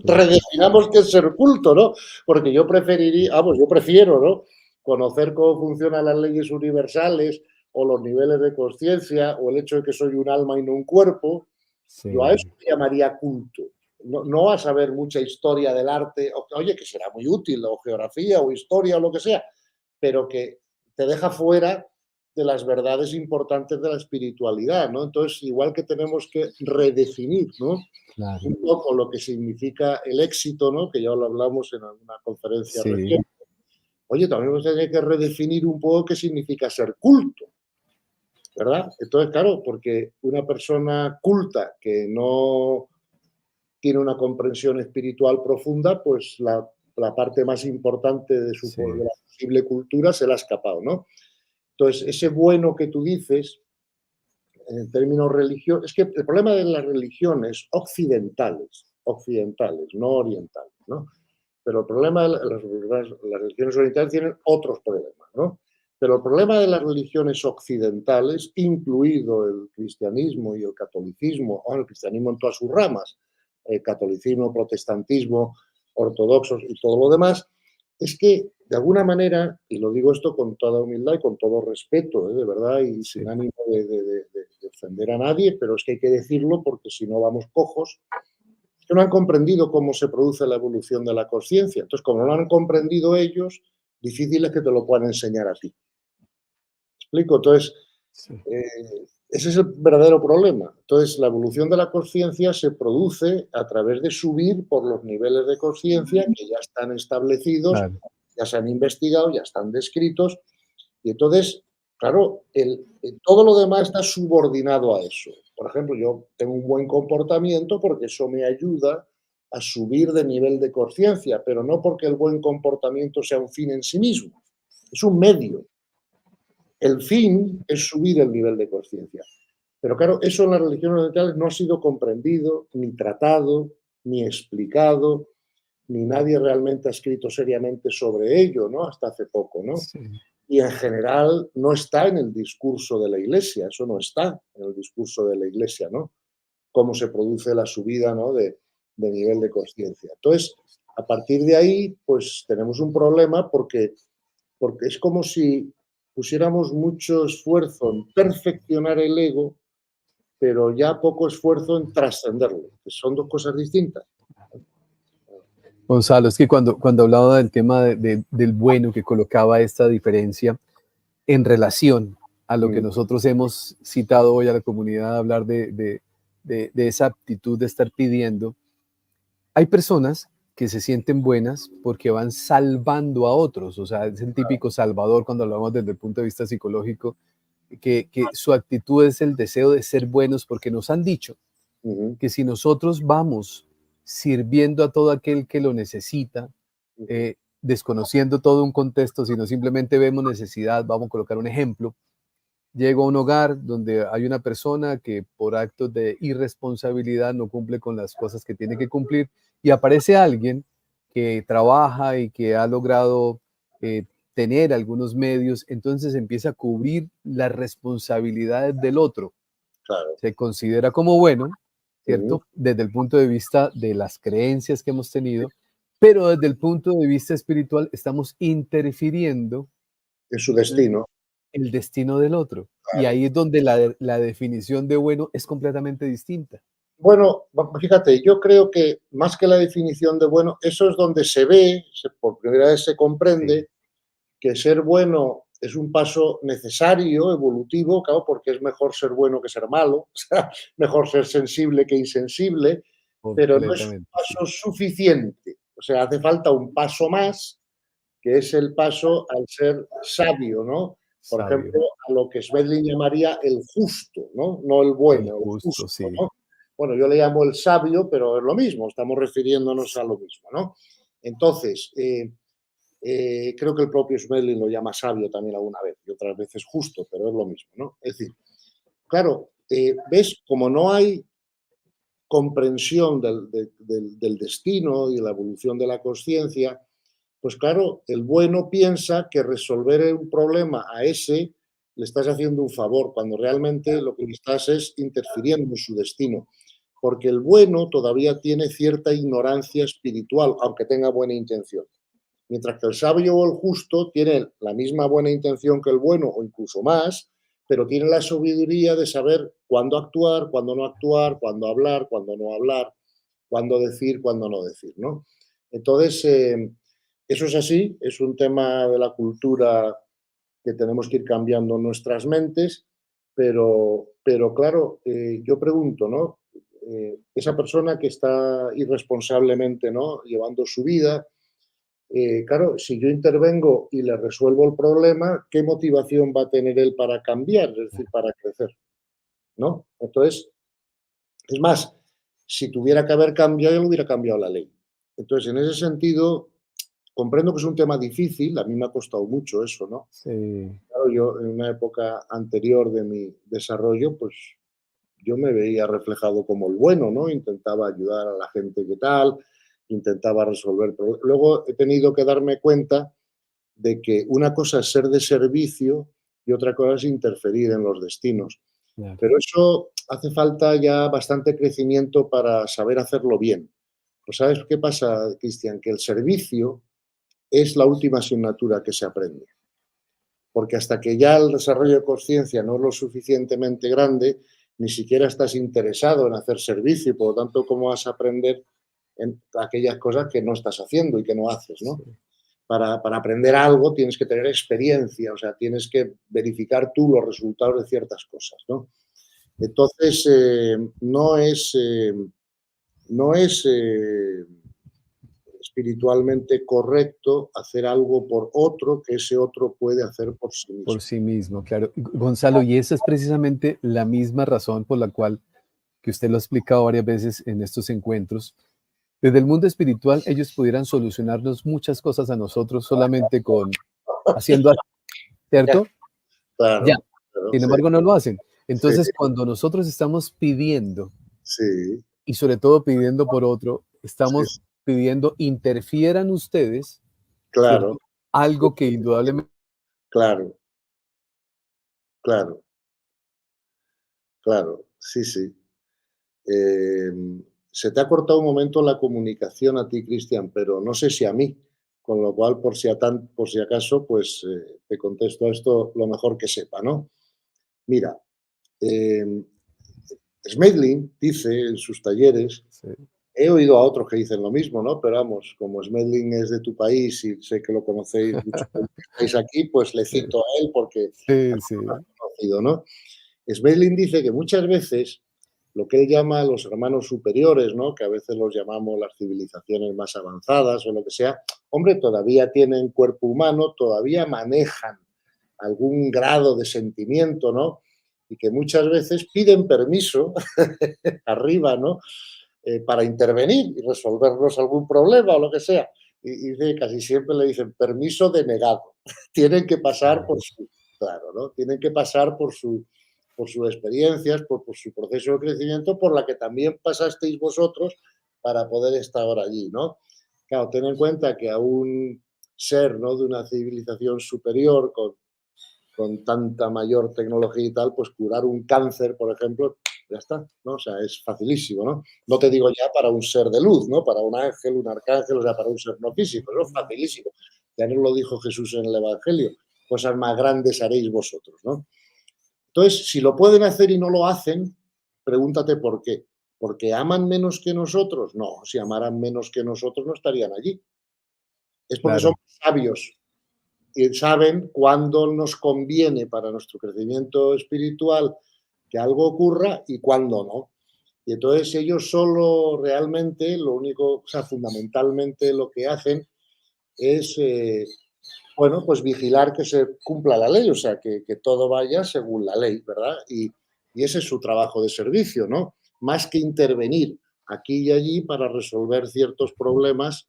Speaker 3: redefinamos qué es ser culto, ¿no? Porque yo preferiría, yo prefiero, ¿no? Conocer cómo funcionan las leyes universales o los niveles de conciencia o el hecho de que soy un alma y no un cuerpo. Yo a eso
Speaker 2: Sí,
Speaker 3: le llamaría culto. No, no a saber mucha historia del arte, oye, que será muy útil, o geografía, o historia, o lo que sea, pero que te deja fuera de las verdades importantes de la espiritualidad, ¿no? Entonces, igual que tenemos que redefinir, ¿no?
Speaker 2: claro.
Speaker 3: Un poco lo que significa el éxito, ¿no? Que ya lo hablamos en alguna conferencia
Speaker 2: Sí,
Speaker 3: reciente. Oye, también vamos a tener que redefinir un poco qué significa ser culto, ¿verdad? Entonces, claro, porque una persona culta que no tiene una comprensión espiritual profunda, pues la parte más importante de, de
Speaker 2: sí,
Speaker 3: la posible cultura se le ha escapado, ¿no? Entonces, ese bueno que tú dices, en términos religiosos, es que el problema de las religiones occidentales, no orientales, ¿no? Pero el problema de las religiones orientales tienen otros problemas, ¿no? Pero el problema de las religiones occidentales, incluido el cristianismo y el catolicismo, o el cristianismo en todas sus ramas, el catolicismo, protestantismo, ortodoxos y todo lo demás, es que de alguna manera, y lo digo esto con toda humildad y con todo respeto, de verdad, y sin
Speaker 2: sí.
Speaker 3: ánimo de ofender a nadie, pero es que hay que decirlo porque si no vamos cojos, que no han comprendido cómo se produce la evolución de la conciencia. Entonces, como no lo han comprendido ellos, difícil es que te lo puedan enseñar a ti. ¿Me explico? Entonces,
Speaker 2: Sí.
Speaker 3: ese es el verdadero problema. Entonces, la evolución de la conciencia se produce a través de subir por los niveles de conciencia que ya están establecidos,
Speaker 2: Claro,
Speaker 3: ya se han investigado, ya están descritos. Y entonces, claro, todo lo demás está subordinado a eso. Por ejemplo, yo tengo un buen comportamiento porque eso me ayuda a subir de nivel de conciencia, pero no porque el buen comportamiento sea un fin en sí mismo. Es un medio. El fin es subir el nivel de conciencia. Pero claro, eso en las religiones orientales no ha sido comprendido, ni tratado, ni explicado, ni nadie realmente ha escrito seriamente sobre ello, ¿no? Hasta hace poco, ¿no?
Speaker 2: sí.
Speaker 3: Y en general no está en el discurso de la Iglesia, eso no está en el discurso de la Iglesia, ¿no? Cómo se produce la subida, ¿no? de nivel de conciencia. Entonces, a partir de ahí, pues tenemos un problema porque es como si pusiéramos mucho esfuerzo en perfeccionar el ego, pero ya poco esfuerzo en trascenderlo, que son dos cosas distintas.
Speaker 2: Gonzalo, es que cuando hablaba del tema del bueno, que colocaba esta diferencia en relación a lo que
Speaker 3: Mm,
Speaker 2: nosotros hemos citado hoy a la comunidad, hablar de esa aptitud de estar pidiendo, hay personas que se sienten buenas porque van salvando a otros, o sea, es el típico salvador cuando hablamos desde el punto de vista psicológico, que su actitud es el deseo de ser buenos porque nos han dicho
Speaker 3: ujú,
Speaker 2: que si nosotros vamos sirviendo a todo aquel que lo necesita,
Speaker 3: ujú,
Speaker 2: desconociendo todo un contexto, sino simplemente vemos necesidad, vamos a colocar un ejemplo, llego a un hogar donde hay una persona que por actos de irresponsabilidad no cumple con las cosas que tiene que cumplir y aparece alguien que trabaja y que ha logrado tener algunos medios, entonces empieza a cubrir las responsabilidades del otro.
Speaker 3: claro.
Speaker 2: Se considera como bueno,
Speaker 3: Ujú,
Speaker 2: ¿cierto? Desde el punto de vista de las creencias que hemos tenido, pero desde el punto de vista espiritual estamos interfiriendo
Speaker 3: es su destino.
Speaker 2: el destino del otro. Y
Speaker 3: Claro.
Speaker 2: ahí es donde la definición de bueno es completamente distinta.
Speaker 3: Bueno, fíjate, yo creo que más que la definición de bueno, eso es donde se ve, por primera vez se
Speaker 2: Sí,
Speaker 3: comprende que ser bueno es un paso necesario, evolutivo, claro, porque es mejor ser bueno que ser malo, o sea, mejor ser sensible que insensible, pero no es un
Speaker 2: completamente, sí.
Speaker 3: paso suficiente. O sea, hace falta un paso más, que es el paso al ser sabio, ¿no? Por
Speaker 2: Sabio,
Speaker 3: ejemplo, a lo que Smedley llamaría el justo, ¿no? No el
Speaker 2: el
Speaker 3: bueno, el
Speaker 2: justo,
Speaker 3: justo,
Speaker 2: sí.
Speaker 3: ¿no? Bueno, yo le llamo el sabio, pero es lo mismo, estamos refiriéndonos a lo mismo, ¿no? Entonces, creo que el propio Smedley lo llama sabio también alguna vez, y otras veces justo, pero es lo mismo, ¿no? Es decir, claro, ves, como no hay comprensión del destino y la evolución de la consciencia, pues claro, el bueno piensa que resolver un problema a ese le estás haciendo un favor, cuando realmente lo que le estás es interfiriendo en su destino. Porque el bueno todavía tiene cierta ignorancia espiritual, aunque tenga buena intención. Mientras que el sabio o el justo tiene la misma buena intención que el bueno o incluso más, pero tiene la sabiduría de saber cuándo actuar, cuándo no actuar, cuándo hablar, cuándo no hablar, cuándo decir, cuándo no decir, ¿no? Entonces, eso es así, es un tema de la cultura que tenemos que ir cambiando nuestras mentes, pero claro, yo pregunto, ¿no? Esa persona que está irresponsablemente, ¿no?, llevando su vida, claro, si yo intervengo y le resuelvo el problema, ¿qué motivación va a tener él para cambiar? Es decir, para crecer, ¿no? Entonces, es más, si tuviera que haber cambiado, ya lo hubiera cambiado la ley. Entonces, en ese sentido, comprendo que es un tema difícil, a mí me ha costado mucho eso, ¿no?
Speaker 2: Sí,
Speaker 3: Claro, yo en una época anterior de mi desarrollo, pues yo me veía reflejado como el bueno, ¿no? Intentaba ayudar a la gente que tal, intentaba resolver problemas. Luego he tenido que darme cuenta de que una cosa es ser de servicio y otra cosa es interferir en los destinos.
Speaker 2: claro.
Speaker 3: Pero eso hace falta ya bastante crecimiento para saber hacerlo bien. Pues ¿sabes qué pasa, Cristian? Que el servicio es la última asignatura que se aprende. Porque hasta que ya el desarrollo de conciencia no es lo suficientemente grande, ni siquiera estás interesado en hacer servicio y por lo tanto, ¿cómo vas a aprender en aquellas cosas que no estás haciendo y que no haces, ¿no?
Speaker 2: Sí.
Speaker 3: Para aprender algo tienes que tener experiencia, o sea, tienes que verificar tú los resultados de ciertas cosas, ¿no? Entonces, no es espiritualmente correcto hacer algo por otro que ese otro puede hacer por sí
Speaker 2: Por
Speaker 3: mismo.
Speaker 2: sí mismo, claro. Gonzalo, y esa es precisamente la misma razón por la cual, que usted lo ha explicado varias veces en estos encuentros, desde el mundo espiritual ellos pudieran solucionarnos muchas cosas a nosotros solamente con haciendo así, ¿cierto? Ya.
Speaker 3: Claro, claro,
Speaker 2: Sin
Speaker 3: sí,
Speaker 2: embargo, no lo hacen.
Speaker 3: sí,
Speaker 2: Entonces, cuando nosotros estamos pidiendo,
Speaker 3: sí,
Speaker 2: y sobre todo pidiendo por otro,
Speaker 3: sí,
Speaker 2: estamos pidiendo interfieran ustedes,
Speaker 3: claro,
Speaker 2: ¿cierto? Algo que indudablemente
Speaker 3: claro, claro, claro, sí, sí. Se te ha cortado un momento la comunicación a ti, Cristian, pero no sé si a mí, con lo cual, por si acaso, pues te contesto a esto lo mejor que sepa, ¿no? Mira, eh, Smedlin dice en sus talleres,
Speaker 2: sí,
Speaker 3: he oído a otros que dicen lo mismo, ¿no? Pero vamos, como Smedlin es de tu país y sé que lo conocéis muchos que estáis aquí, pues le
Speaker 2: sí,
Speaker 3: cito a él porque
Speaker 2: sí,
Speaker 3: es más
Speaker 2: sí,
Speaker 3: conocido, ¿no? Smedlin dice que muchas veces lo que él llama los hermanos superiores, ¿no?, que a veces los llamamos las civilizaciones más avanzadas o lo que sea, hombre, todavía tienen cuerpo humano, todavía manejan algún grado de sentimiento, ¿no? Y que muchas veces piden permiso arriba, ¿no? Para intervenir y resolvernos algún problema o lo que sea. Y dice, casi siempre le dicen permiso denegado. Tienen que pasar por
Speaker 2: claro,
Speaker 3: su, claro, ¿no? Tienen que pasar por sus experiencias, por su proceso de crecimiento, por la que también pasasteis vosotros para poder estar ahora allí, ¿no? Claro, ten en cuenta que a un ser, ¿no?, de una civilización superior, con tanta mayor tecnología y tal, pues curar un cáncer, por ejemplo, ya está, ¿no? O sea, es facilísimo, ¿no? No te digo ya para un ser de luz, ¿no? Para un ángel, un arcángel, o sea, para un ser no físico, eso es facilísimo. Ya nos lo dijo Jesús en el Evangelio, cosas más grandes haréis vosotros, ¿no? Entonces, si lo pueden hacer y no lo hacen, pregúntate por qué. ¿Porque aman menos que nosotros? No, si amaran menos que nosotros no estarían allí. Es porque son
Speaker 2: claro,
Speaker 3: sabios y saben cuándo nos conviene para nuestro crecimiento espiritual que algo ocurra y cuándo no. Y entonces ellos solo realmente, lo único, o sea, fundamentalmente lo que hacen es, bueno, pues vigilar que se cumpla la ley, o sea, que todo vaya según la ley, ¿verdad? Y ese es su trabajo de servicio, ¿no? Más que intervenir aquí y allí para resolver ciertos problemas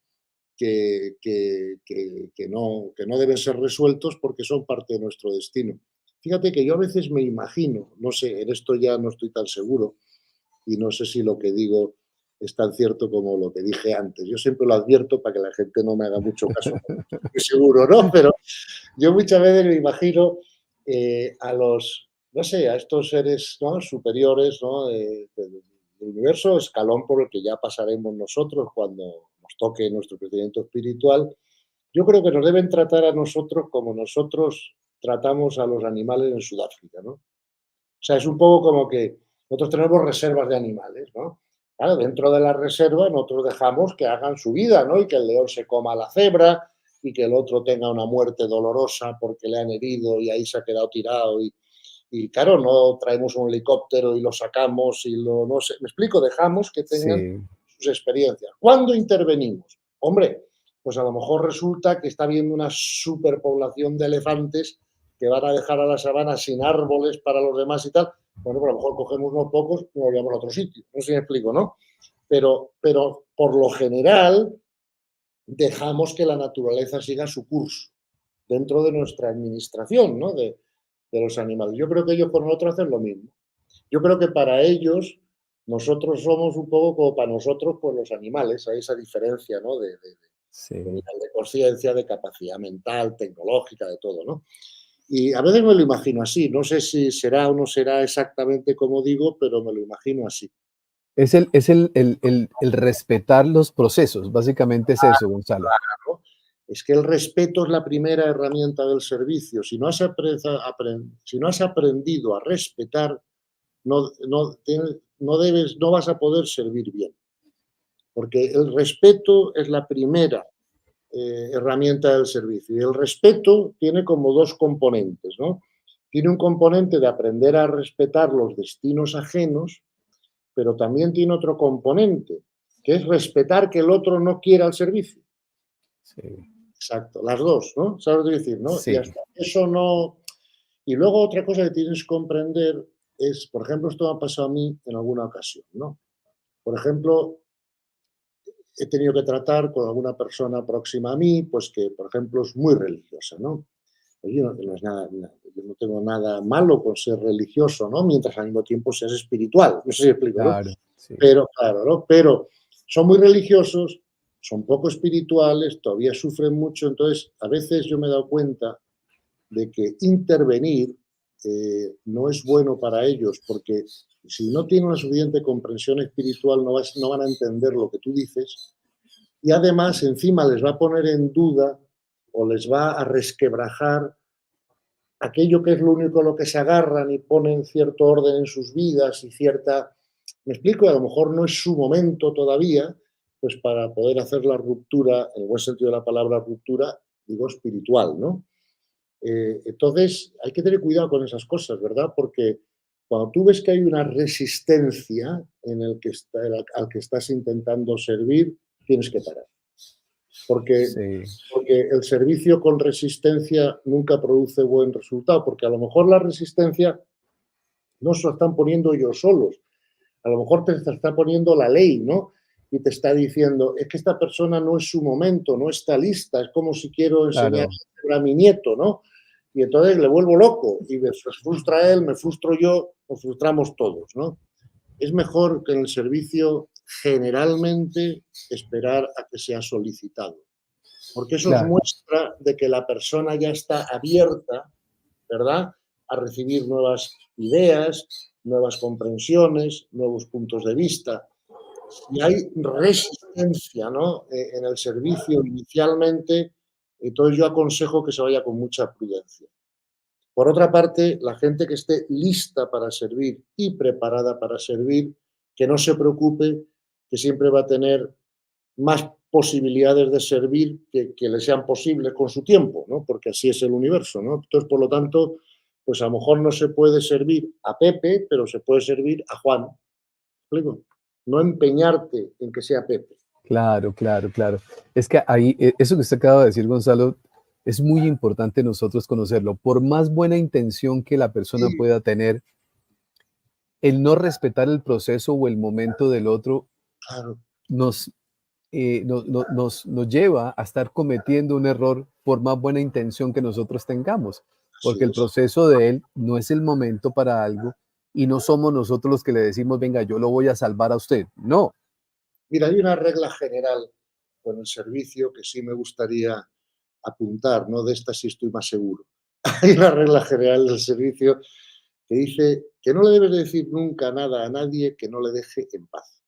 Speaker 3: que no deben ser resueltos porque son parte de nuestro destino. Fíjate que yo a veces me imagino, no sé, en esto ya no estoy tan seguro, y no sé si lo que digo es tan cierto como lo que dije antes. Yo siempre lo advierto para que la gente no me haga mucho caso, estoy seguro, ¿no? Pero yo muchas veces me imagino a los, no sé, a estos seres, ¿no?, superiores, ¿no?, del universo, escalón por el que ya pasaremos nosotros cuando nos toque nuestro crecimiento espiritual. Yo creo que nos deben tratar a nosotros como nosotros tratamos a los animales en Sudáfrica, ¿no? O sea, es un poco como que nosotros tenemos reservas de animales, ¿no? Claro, dentro de la reserva nosotros dejamos que hagan su vida, ¿no? Y que el león se coma a la cebra y que el otro tenga una muerte dolorosa porque le han herido y ahí se ha quedado tirado. Y claro, no traemos un helicóptero y lo sacamos y lo, no sé, me explico, dejamos que tengan
Speaker 2: Sí,
Speaker 3: sus experiencias. ¿Cuándo intervenimos? Hombre, pues a lo mejor resulta que está habiendo una superpoblación de elefantes que van a dejar a la sabana sin árboles para los demás y tal. Bueno, pues a lo mejor cogemos unos pocos y nos vamos a otro sitio. No sé si me explico, ¿no? Pero por lo general dejamos que la naturaleza siga su curso dentro de nuestra administración, ¿no? De los animales. Yo creo que ellos con nosotros hacen lo mismo. Yo creo que para ellos nosotros somos un poco como para nosotros, pues los animales, hay esa diferencia, ¿no? De
Speaker 2: sí.
Speaker 3: nivel de conciencia, de capacidad mental, tecnológica, de todo, ¿no? Y a veces me lo imagino así, no sé si será o no será exactamente como digo, pero me lo imagino así.
Speaker 2: Es el respetar los procesos, básicamente es eso, Gonzalo.
Speaker 3: Claro, es que el respeto es la primera herramienta del servicio. Si no has, si no has aprendido a respetar, no vas a poder servir bien, porque el respeto es la primera herramienta del servicio. Y el respeto tiene como dos componentes, ¿no? Tiene un componente de aprender a respetar los destinos ajenos, pero también tiene otro componente, que es respetar que el otro no quiera el servicio.
Speaker 2: Sí,
Speaker 3: Exacto, las dos, ¿no? ¿Sabes lo que decir, no? Y
Speaker 2: sí,
Speaker 3: hasta eso no. Y luego otra cosa que tienes que comprender es, por ejemplo, esto me ha pasado a mí en alguna ocasión, ¿no? Por ejemplo, he tenido que tratar con alguna persona próxima a mí, pues que, por ejemplo, es muy religiosa, ¿no? Oye, no es nada, yo no tengo nada malo con ser religioso, ¿no? Mientras al mismo tiempo seas espiritual. No sé si me explico, ¿no?
Speaker 2: claro, sí.
Speaker 3: Pero, claro, ¿no? Pero son muy religiosos, son poco espirituales, todavía sufren mucho. Entonces, a veces yo me he dado cuenta de que intervenir no es bueno para ellos, porque si no tienen una suficiente comprensión espiritual no van a entender lo que tú dices, y además encima les va a poner en duda o les va a resquebrajar aquello que es lo único a lo que se agarran y ponen cierto orden en sus vidas y cierta... Me explico, a lo mejor no es su momento todavía, pues para poder hacer la ruptura, en el buen sentido de la palabra ruptura, digo espiritual, ¿no? Entonces, hay que tener cuidado con esas cosas, ¿verdad? Porque cuando tú ves que hay una resistencia en el que al que estás intentando servir, tienes que parar. Porque,
Speaker 2: Sí,
Speaker 3: porque el servicio con resistencia nunca produce buen resultado, porque a lo mejor la resistencia no se lo están poniendo ellos solos, a lo mejor te está poniendo la ley, ¿no? Y te está diciendo, es que esta persona no es su momento, no está lista, es como si quiero enseñar
Speaker 2: claro,
Speaker 3: a mi nieto, ¿no? Y entonces le vuelvo loco y me frustra él, me frustro yo, nos frustramos todos, ¿no? Es mejor que en el servicio generalmente esperar a que sea solicitado, porque eso es
Speaker 2: claro,
Speaker 3: muestra de que la persona ya está abierta, ¿verdad?, a recibir nuevas ideas, nuevas comprensiones, nuevos puntos de vista. Si hay resistencia, ¿no?, en el servicio inicialmente, entonces yo aconsejo que se vaya con mucha prudencia. Por otra parte, la gente que esté lista para servir y preparada para servir, que no se preocupe, que siempre va a tener más posibilidades de servir que le sean posibles con su tiempo, ¿no? Porque así es el universo, ¿no? Entonces, por lo tanto, pues a lo mejor no se puede servir a Pepe, pero se puede servir a Juan. ¿Me explico? No empeñarte en que sea Pepe.
Speaker 2: claro, claro, claro. Es que ahí, eso que usted acaba de decir, Gonzalo, es muy importante nosotros conocerlo. Por más buena intención que la persona
Speaker 3: Sí,
Speaker 2: pueda tener, el no respetar el proceso o el momento del otro
Speaker 3: claro,
Speaker 2: nos, nos lleva a estar cometiendo un error por más buena intención que nosotros tengamos,
Speaker 3: así
Speaker 2: porque el
Speaker 3: es.
Speaker 2: proceso de él no es el momento para algo y no somos nosotros los que le decimos, venga, yo lo voy a salvar a usted. No.
Speaker 3: Mira, hay una regla general con el servicio que sí me gustaría apuntar, ¿no? De esta sí estoy más seguro. Hay una regla general del servicio que dice que no le debes decir nunca nada a nadie que no le deje en paz.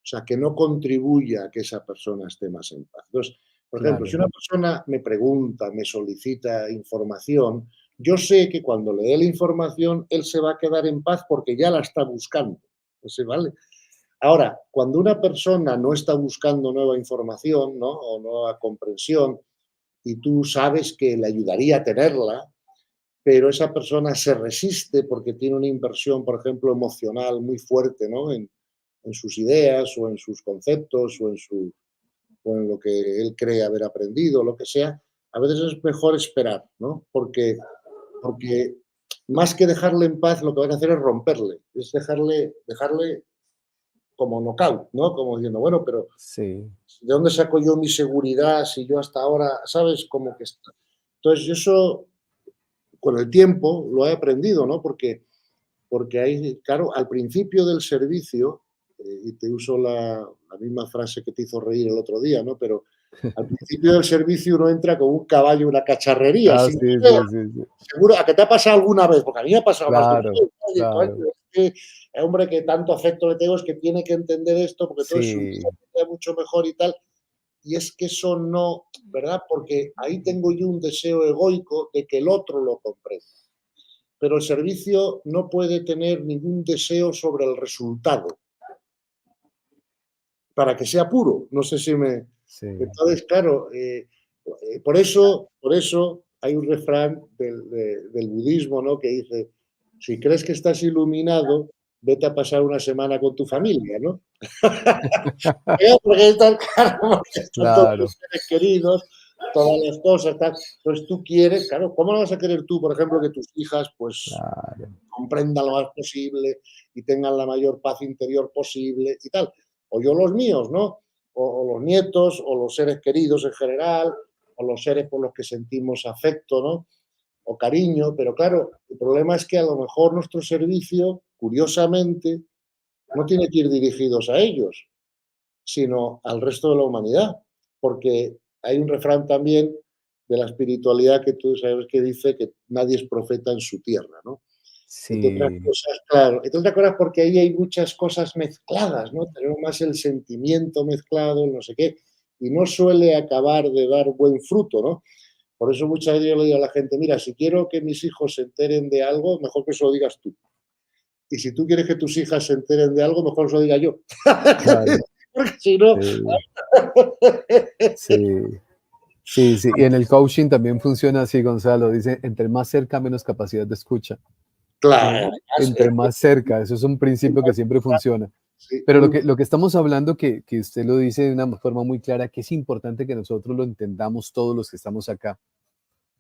Speaker 3: O sea, que no contribuya a que esa persona esté más en paz. Entonces, por ejemplo, si
Speaker 2: Claro,
Speaker 3: una persona me pregunta, me solicita información, yo sé que cuando le dé la información, él se va a quedar en paz porque ya la está buscando. ¿Vale? Ahora, cuando una persona no está buscando nueva información, ¿no? O nueva comprensión, y tú sabes que le ayudaría a tenerla, pero esa persona se resiste porque tiene una inversión, por ejemplo, emocional muy fuerte, ¿no? En sus ideas o en sus conceptos o en lo que él cree haber aprendido, lo que sea, a veces es mejor esperar, ¿no? Porque más que dejarle en paz, lo que van a hacer es romperle, es dejarle como knockout, ¿no? Como diciendo, bueno, pero
Speaker 2: sí,
Speaker 3: ¿de dónde saco yo mi seguridad si yo hasta ahora, ¿sabes? Como que está. Entonces, yo eso con el tiempo lo he aprendido, ¿no? Porque hay, claro, al principio del servicio, y te uso la misma frase que te hizo reír el otro día, ¿no? Pero al principio del servicio uno entra con un caballo, una cacharrería,
Speaker 2: ah,
Speaker 3: sin
Speaker 2: sí,
Speaker 3: idea,
Speaker 2: sí, sí, sí.
Speaker 3: seguro, ¿a que te ha pasado alguna vez? Porque a mí me ha pasado más de una
Speaker 2: Claro,
Speaker 3: vez. Oye, coño,
Speaker 2: claro.
Speaker 3: es que el hombre que tanto afecto le tengo es que tiene que entender esto porque todo su vida
Speaker 2: Sí,
Speaker 3: sería mucho mejor y tal. Y es que eso no, ¿verdad? Porque ahí tengo yo un deseo egoico de que el otro lo comprenda. Pero el servicio no puede tener ningún deseo sobre el resultado para que sea puro. No sé si me...
Speaker 2: sí.
Speaker 3: Entonces, claro, por eso hay un refrán del budismo, ¿no? Que dice, si crees que estás iluminado, vete a pasar una semana con tu familia, ¿no? Porque están, claro, porque están todos
Speaker 2: Claro,
Speaker 3: tus seres queridos, todas las cosas, tal. Entonces tú quieres, claro, ¿cómo no vas a querer tú, por ejemplo, que tus hijas, pues,
Speaker 2: claro.
Speaker 3: comprendan lo más posible y tengan la mayor paz interior posible y tal? O yo los míos, ¿no? O los nietos, o los seres queridos en general, o los seres por los que sentimos afecto, ¿no? O cariño, pero claro, el problema es que a lo mejor nuestro servicio, curiosamente, no tiene que ir dirigidos a ellos, sino al resto de la humanidad, porque hay un refrán también de la espiritualidad que tú sabes que dice que nadie es profeta en su tierra, ¿no? Entre otras
Speaker 2: Sí,
Speaker 3: cosas, claro, entre otras cosas porque ahí hay muchas cosas mezcladas, ¿no? Tenemos más el sentimiento mezclado, no sé qué, y no suele acabar de dar buen fruto, ¿no? Por eso muchas veces yo le digo a la gente, mira, si quiero que mis hijos se enteren de algo, mejor que se lo digas tú. Y si tú quieres que tus hijas se enteren de algo, mejor se lo diga yo.
Speaker 2: claro.
Speaker 3: Porque si no...
Speaker 2: Sí, sí, sí, sí. Y en el coaching también funciona así, Gonzalo. Dice, entre más cerca, menos capacidad de escucha.
Speaker 3: Claro, además,
Speaker 2: Entre más cerca, eso es un principio que siempre funciona.
Speaker 3: sí,
Speaker 2: Pero lo que estamos hablando, que usted lo dice de una forma muy clara, que es importante que nosotros lo entendamos todos los que estamos acá,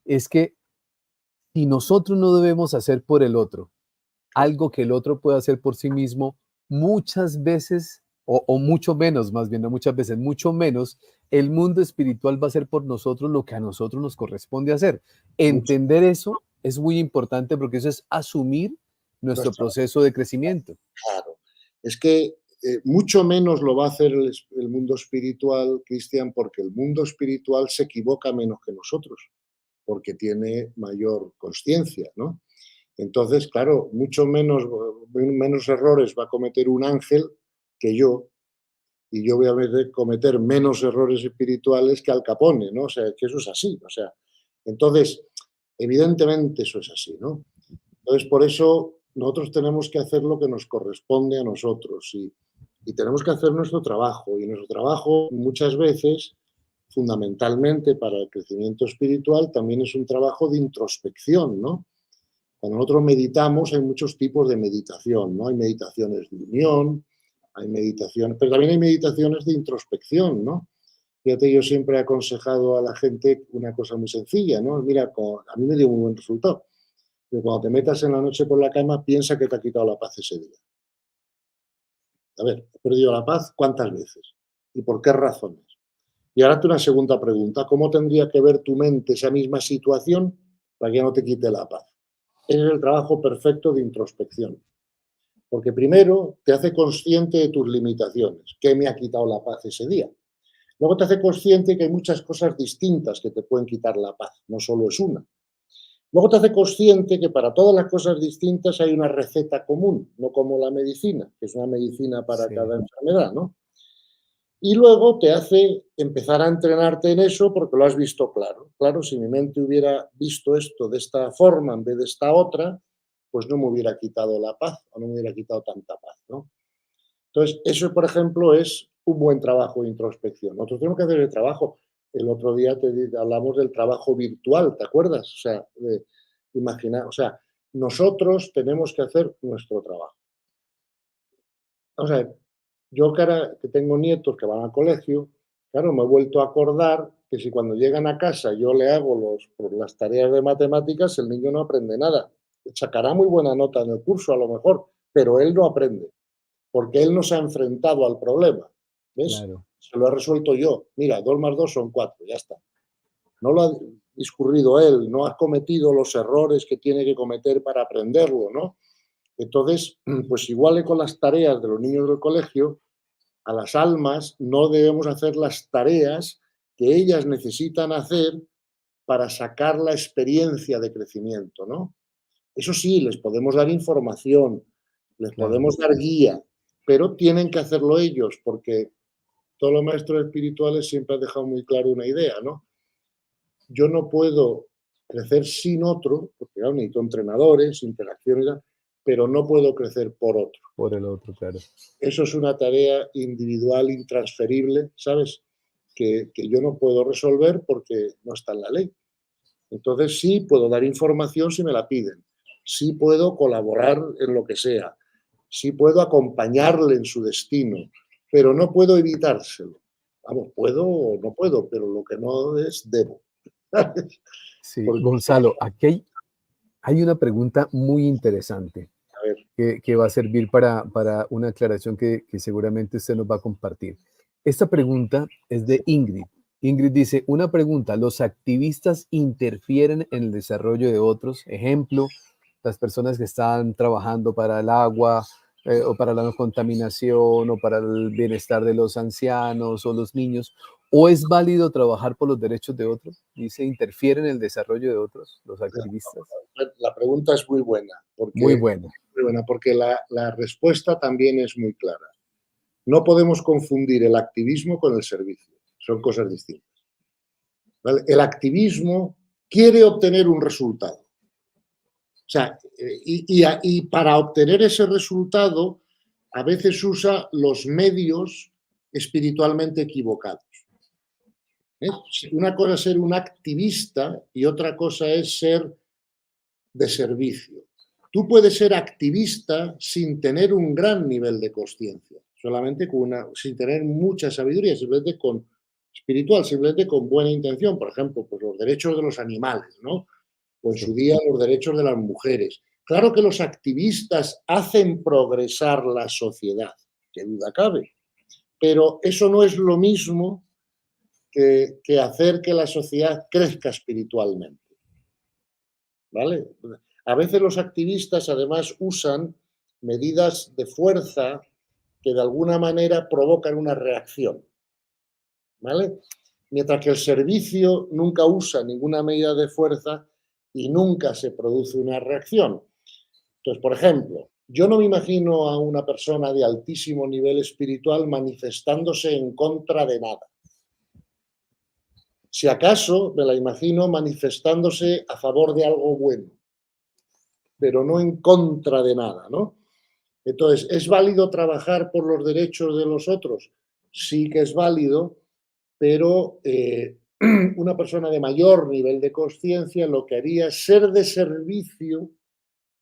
Speaker 2: es que si nosotros no debemos hacer por el otro algo que el otro puede hacer por sí mismo, muchas veces, o mucho menos, más bien, no muchas veces, mucho menos, el mundo espiritual va a hacer por nosotros lo que a nosotros nos corresponde hacer.
Speaker 3: mucho,
Speaker 2: Entender eso es muy importante porque eso es asumir nuestro
Speaker 3: nuestra,
Speaker 2: proceso de crecimiento.
Speaker 3: claro. Es que mucho menos lo va a hacer el mundo espiritual, Cristian, porque el mundo espiritual se equivoca menos que nosotros, porque tiene mayor conciencia, ¿no? Entonces, claro, menos errores va a cometer un ángel que yo, y yo voy a cometer menos errores espirituales que Al Capone, ¿no? O sea, que eso es así, o sea, entonces, evidentemente eso es así, ¿no? Entonces, por eso nosotros tenemos que hacer lo que nos corresponde a nosotros y tenemos que hacer nuestro trabajo. Y nuestro trabajo muchas veces, fundamentalmente para el crecimiento espiritual, también es un trabajo de introspección, ¿no? Cuando nosotros meditamos hay muchos tipos de meditación, ¿no? Hay meditaciones de unión, hay meditaciones, pero también hay meditaciones de introspección, ¿no? Fíjate, yo siempre he aconsejado a la gente una cosa muy sencilla, ¿no? Mira, a mí me dio muy buen resultado. Que cuando te metas en la noche por la cama, piensa que te ha quitado la paz ese día. A ver, ¿he perdido la paz cuántas veces? ¿Y por qué razones? Y ahora te una segunda pregunta. ¿Cómo tendría que ver tu mente esa misma situación para que no te quite la paz? Ese es el trabajo perfecto de introspección. Porque primero te hace consciente de tus limitaciones, que me ha quitado la paz ese día. Luego te hace consciente que hay muchas cosas distintas que te pueden quitar la paz, no solo es una. Luego te hace consciente que para todas las cosas distintas hay una receta común, no como la medicina, que es una medicina para
Speaker 2: Sí,
Speaker 3: cada enfermedad, ¿no? Y luego te hace empezar a entrenarte en eso porque lo has visto claro. Claro, si mi mente hubiera visto esto de esta forma en vez de esta otra, pues no me hubiera quitado la paz o no me hubiera quitado tanta paz, ¿no? Entonces, eso, por ejemplo, es un buen trabajo de introspección. Nosotros tenemos que hacer el trabajo. El otro día hablamos del trabajo virtual, ¿te acuerdas? O sea, imaginar, o sea, nosotros tenemos que hacer nuestro trabajo. Vamos a ver, yo que ahora que tengo nietos que van al colegio, claro, me he vuelto a acordar que si cuando llegan a casa yo le hago las tareas de matemáticas, el niño no aprende nada. Sacará muy buena nota en el curso a lo mejor, pero él no aprende porque él no se ha enfrentado al problema. ¿Ves?
Speaker 2: claro.
Speaker 3: Se lo he resuelto yo. Mira, 2 más 2 son 4, ya está. No lo ha discurrido él, no ha cometido los errores que tiene que cometer para aprenderlo, ¿no? Entonces, pues igual que con las tareas de los niños del colegio, a las almas no debemos hacer las tareas que ellas necesitan hacer para sacar la experiencia de crecimiento, ¿no? Eso sí, les podemos dar información, les
Speaker 2: Claro,
Speaker 3: podemos dar guía, pero tienen que hacerlo ellos, porque todos los maestros espirituales siempre han dejado muy claro una idea, ¿no? Yo no puedo crecer sin otro, porque claro, necesito entrenadores, interacciones, pero no puedo crecer por otro.
Speaker 2: por el otro, claro.
Speaker 3: Eso es una tarea individual, intransferible, ¿sabes? Que yo no puedo resolver porque no está en la ley. Entonces sí puedo dar información si me la piden, sí puedo colaborar en lo que sea, sí puedo acompañarle en su destino, pero no puedo evitárselo. Vamos, puedo o no puedo, pero lo que no es debo.
Speaker 2: Sí,
Speaker 3: Porque,
Speaker 2: Gonzalo, aquí hay una pregunta muy interesante
Speaker 3: a ver,
Speaker 2: que va a servir para una aclaración que seguramente usted nos va a compartir. Esta pregunta es de Ingrid. Ingrid dice, una pregunta, ¿los activistas interfieren en el desarrollo de otros? Ejemplo, las personas que están trabajando para el agua o para la no contaminación o para el bienestar de los ancianos o los niños. ¿O es válido trabajar por los derechos de otros? Dice, ¿interfieren en el desarrollo de otros los activistas?
Speaker 3: la pregunta es
Speaker 2: Muy buena.
Speaker 3: muy buena, porque la respuesta también es muy clara. No podemos confundir el activismo con el servicio, son cosas distintas. ¿Vale? El activismo quiere obtener un resultado. O sea, y para obtener ese resultado, a veces usa los medios espiritualmente equivocados. ¿Eh? Una cosa es ser un activista y otra cosa es ser de servicio. Tú puedes ser activista sin tener un gran nivel de consciencia, solamente sin tener mucha sabiduría, simplemente con espiritual, simplemente con buena intención. Por ejemplo, pues los derechos de los animales, ¿no? O en
Speaker 2: Sí,
Speaker 3: su día los derechos de las mujeres. Claro que los activistas hacen progresar la sociedad, qué duda cabe, pero eso no es lo mismo que hacer que la sociedad crezca espiritualmente, ¿vale? A veces los activistas además usan medidas de fuerza que de alguna manera provocan una reacción, ¿vale? Mientras que el servicio nunca usa ninguna medida de fuerza y nunca se produce una reacción. Entonces, por ejemplo, yo no me imagino a una persona de altísimo nivel espiritual manifestándose en contra de nada. Si acaso me la imagino manifestándose a favor de algo bueno, pero no en contra de nada, ¿no? Entonces, ¿es válido trabajar por los derechos de los otros? Sí que es válido, pero una persona de mayor nivel de conciencia lo que haría es ser de servicio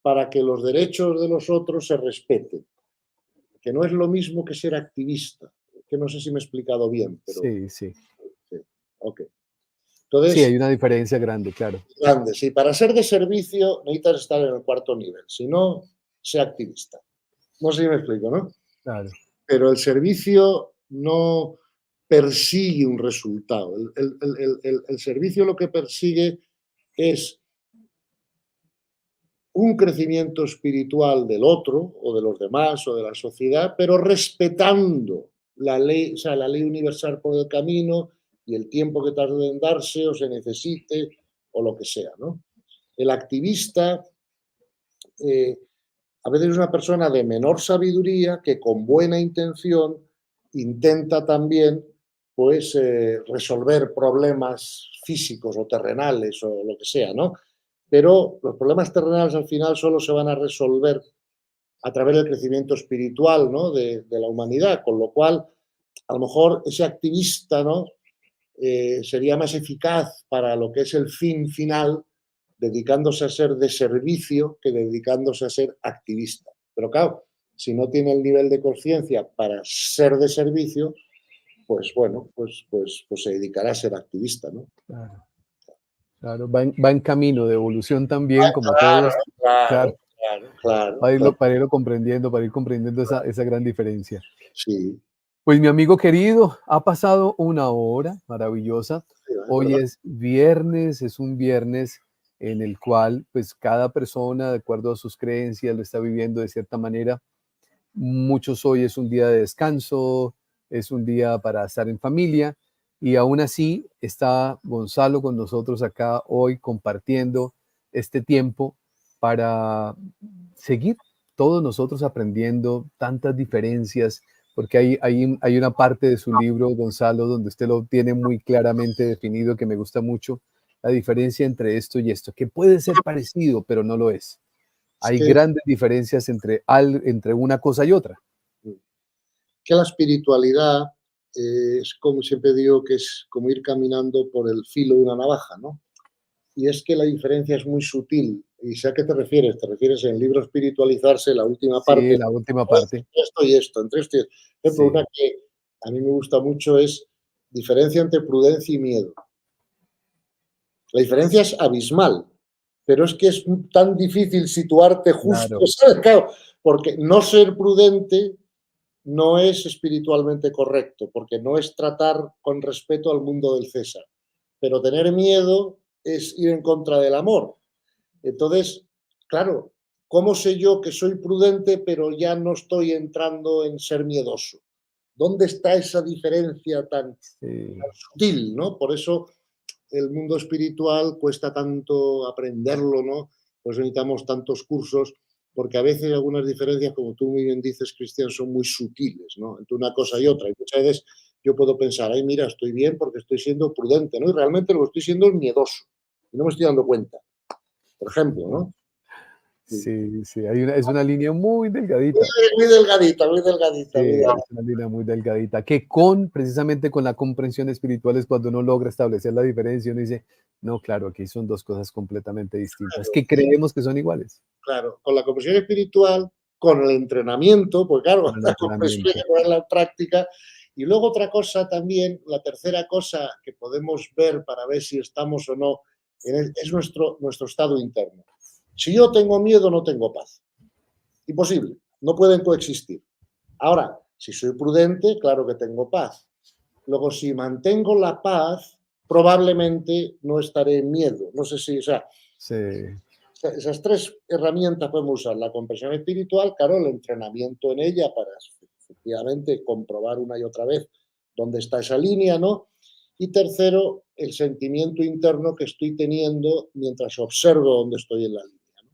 Speaker 3: para que los derechos de los otros se respeten, que no es lo mismo que ser activista, que no sé si me he explicado bien, pero
Speaker 2: sí, sí.
Speaker 3: sí, ok.
Speaker 2: Sí, hay
Speaker 3: Entonces,
Speaker 2: una diferencia grande, claro.
Speaker 3: grande, sí, para ser de servicio necesitas estar en el cuarto nivel, si no, sé activista. No sé si me explico, ¿no?
Speaker 2: Claro,
Speaker 3: Pero el servicio no persigue un resultado. El servicio lo que persigue es un crecimiento espiritual del otro o de los demás o de la sociedad, pero respetando la ley, o sea, la ley universal por el camino y el tiempo que tarde en darse o se necesite o lo que sea, ¿no? El activista a veces es una persona de menor sabiduría que con buena intención intenta también pues resolver problemas físicos o terrenales o lo que sea, ¿no? Pero los problemas terrenales al final solo se van a resolver a través del crecimiento espiritual, ¿no? de la humanidad, con lo cual a lo mejor ese activista, ¿no? Sería más eficaz para lo que es el fin final, dedicándose a ser de servicio que dedicándose a ser activista. Pero claro, si no tiene el nivel de conciencia para ser de servicio, pues bueno, pues se dedicará a ser activista, ¿no?
Speaker 2: Claro, claro. Va en camino de evolución también, como
Speaker 3: Claro,
Speaker 2: todos.
Speaker 3: claro,
Speaker 2: Claro,
Speaker 3: claro,
Speaker 2: para
Speaker 3: claro.
Speaker 2: para ir comprendiendo esa gran diferencia.
Speaker 3: Sí,
Speaker 2: Pues mi amigo querido, ha pasado una hora maravillosa.
Speaker 3: sí, es
Speaker 2: Hoy
Speaker 3: verdad.
Speaker 2: es un viernes en el cual pues cada persona, de acuerdo a sus creencias, lo está viviendo de cierta manera. Muchos hoy es un día de descanso, es un día para estar en familia y aún así está Gonzalo con nosotros acá hoy compartiendo este tiempo para seguir todos nosotros aprendiendo tantas diferencias, porque hay una parte de su libro, Gonzalo, donde usted lo tiene muy claramente definido, que me gusta mucho, la diferencia entre esto y esto, que puede ser parecido, pero no lo es.
Speaker 3: Es
Speaker 2: Hay grandes diferencias entre una cosa y otra.
Speaker 3: que la espiritualidad es como siempre digo que es como ir caminando por el filo de una navaja, ¿no? Y es que la diferencia es muy sutil. ¿Y sé a qué te refieres? Te refieres en el libro Espiritualizarse, la última
Speaker 2: Sí,
Speaker 3: parte,
Speaker 2: la última parte.
Speaker 3: entre esto y esto, entre esto y esto. Por ejemplo,
Speaker 2: Sí,
Speaker 3: una que a mí me gusta mucho es diferencia entre prudencia y miedo. La diferencia es abismal, pero es que es tan difícil situarte justo,
Speaker 2: claro.
Speaker 3: ¿sabes? Claro, porque no ser prudente no es espiritualmente correcto, porque no es tratar con respeto al mundo del César. Pero tener miedo es ir en contra del amor. Entonces, claro, ¿cómo sé yo que soy prudente, pero ya no estoy entrando en ser miedoso? ¿Dónde está esa diferencia tan
Speaker 2: Sí,
Speaker 3: sutil, ¿no? Por eso el mundo espiritual cuesta tanto aprenderlo, ¿no? Pues necesitamos tantos cursos, porque a veces algunas diferencias, como tú muy bien dices, Cristian, son muy sutiles, ¿no? Entre una cosa y
Speaker 2: sí,
Speaker 3: otra. Y muchas veces yo puedo pensar, ay, mira, estoy bien porque estoy siendo prudente, ¿no? Y realmente lo que estoy siendo es miedoso. Y no me estoy dando cuenta, por ejemplo, ¿no? Sí.
Speaker 2: sí, sí, es una línea muy delgadita.
Speaker 3: Muy delgadita, muy delgadita,
Speaker 2: Sí,
Speaker 3: muy delgadita.
Speaker 2: es una línea muy delgadita, que precisamente con la comprensión espiritual es cuando uno logra establecer la diferencia, uno dice, no, claro, aquí son dos cosas completamente distintas, que creemos que son iguales,
Speaker 3: Claro, con la comprensión espiritual, con el entrenamiento, pues claro,
Speaker 2: con el
Speaker 3: la comprensión hay
Speaker 2: entrenamiento.
Speaker 3: que ponerla en práctica. Y luego otra cosa también, la tercera cosa que podemos ver para ver si estamos o no, es nuestro estado interno. Si yo tengo miedo, no tengo paz. Imposible, no pueden coexistir. Ahora, si soy prudente, claro que tengo paz. Luego, si mantengo la paz, probablemente no estaré en miedo. No sé si, o sea,
Speaker 2: Sí,
Speaker 3: esas tres herramientas podemos usar, la comprensión espiritual, claro, el entrenamiento en ella para efectivamente comprobar una y otra vez dónde está esa línea, ¿no? Y tercero, el sentimiento interno que estoy teniendo mientras observo dónde estoy en la línea, ¿no?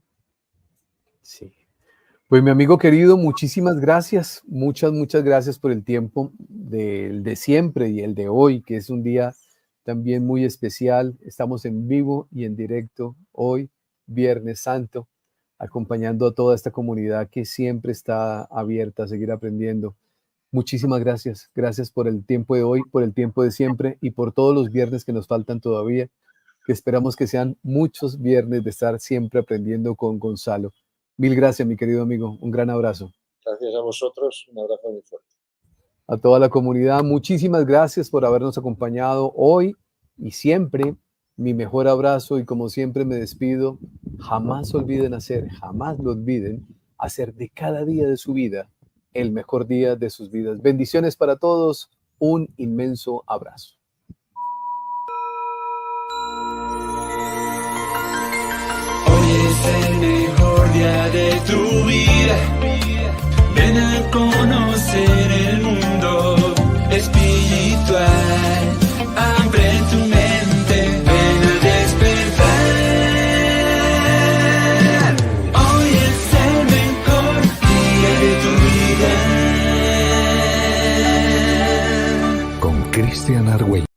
Speaker 2: sí. Pues mi amigo querido, muchísimas gracias, muchas gracias por el tiempo del de siempre y el de hoy, que es un día también muy especial. Estamos en vivo y en directo hoy, Viernes Santo, acompañando a toda esta comunidad que siempre está abierta a seguir aprendiendo. Muchísimas gracias, gracias por el tiempo de hoy, por el tiempo de siempre y por todos los viernes que nos faltan todavía, que esperamos que sean muchos viernes de estar siempre aprendiendo con Gonzalo. Mil gracias, mi querido amigo. Un gran abrazo.
Speaker 3: Gracias a vosotros, un abrazo muy fuerte.
Speaker 2: A toda la comunidad, muchísimas gracias por habernos acompañado hoy y siempre. Mi mejor abrazo y como siempre me despido. Jamás jamás lo olviden, hacer de cada día de su vida el mejor día de sus vidas. Bendiciones para todos. Un inmenso abrazo.
Speaker 4: Hoy es el mejor Ven a conocer el mundo espiritual. Abre tu mente, ven a despertar. Hoy es el mejor día de tu vida.
Speaker 5: Con Cristian Argüello.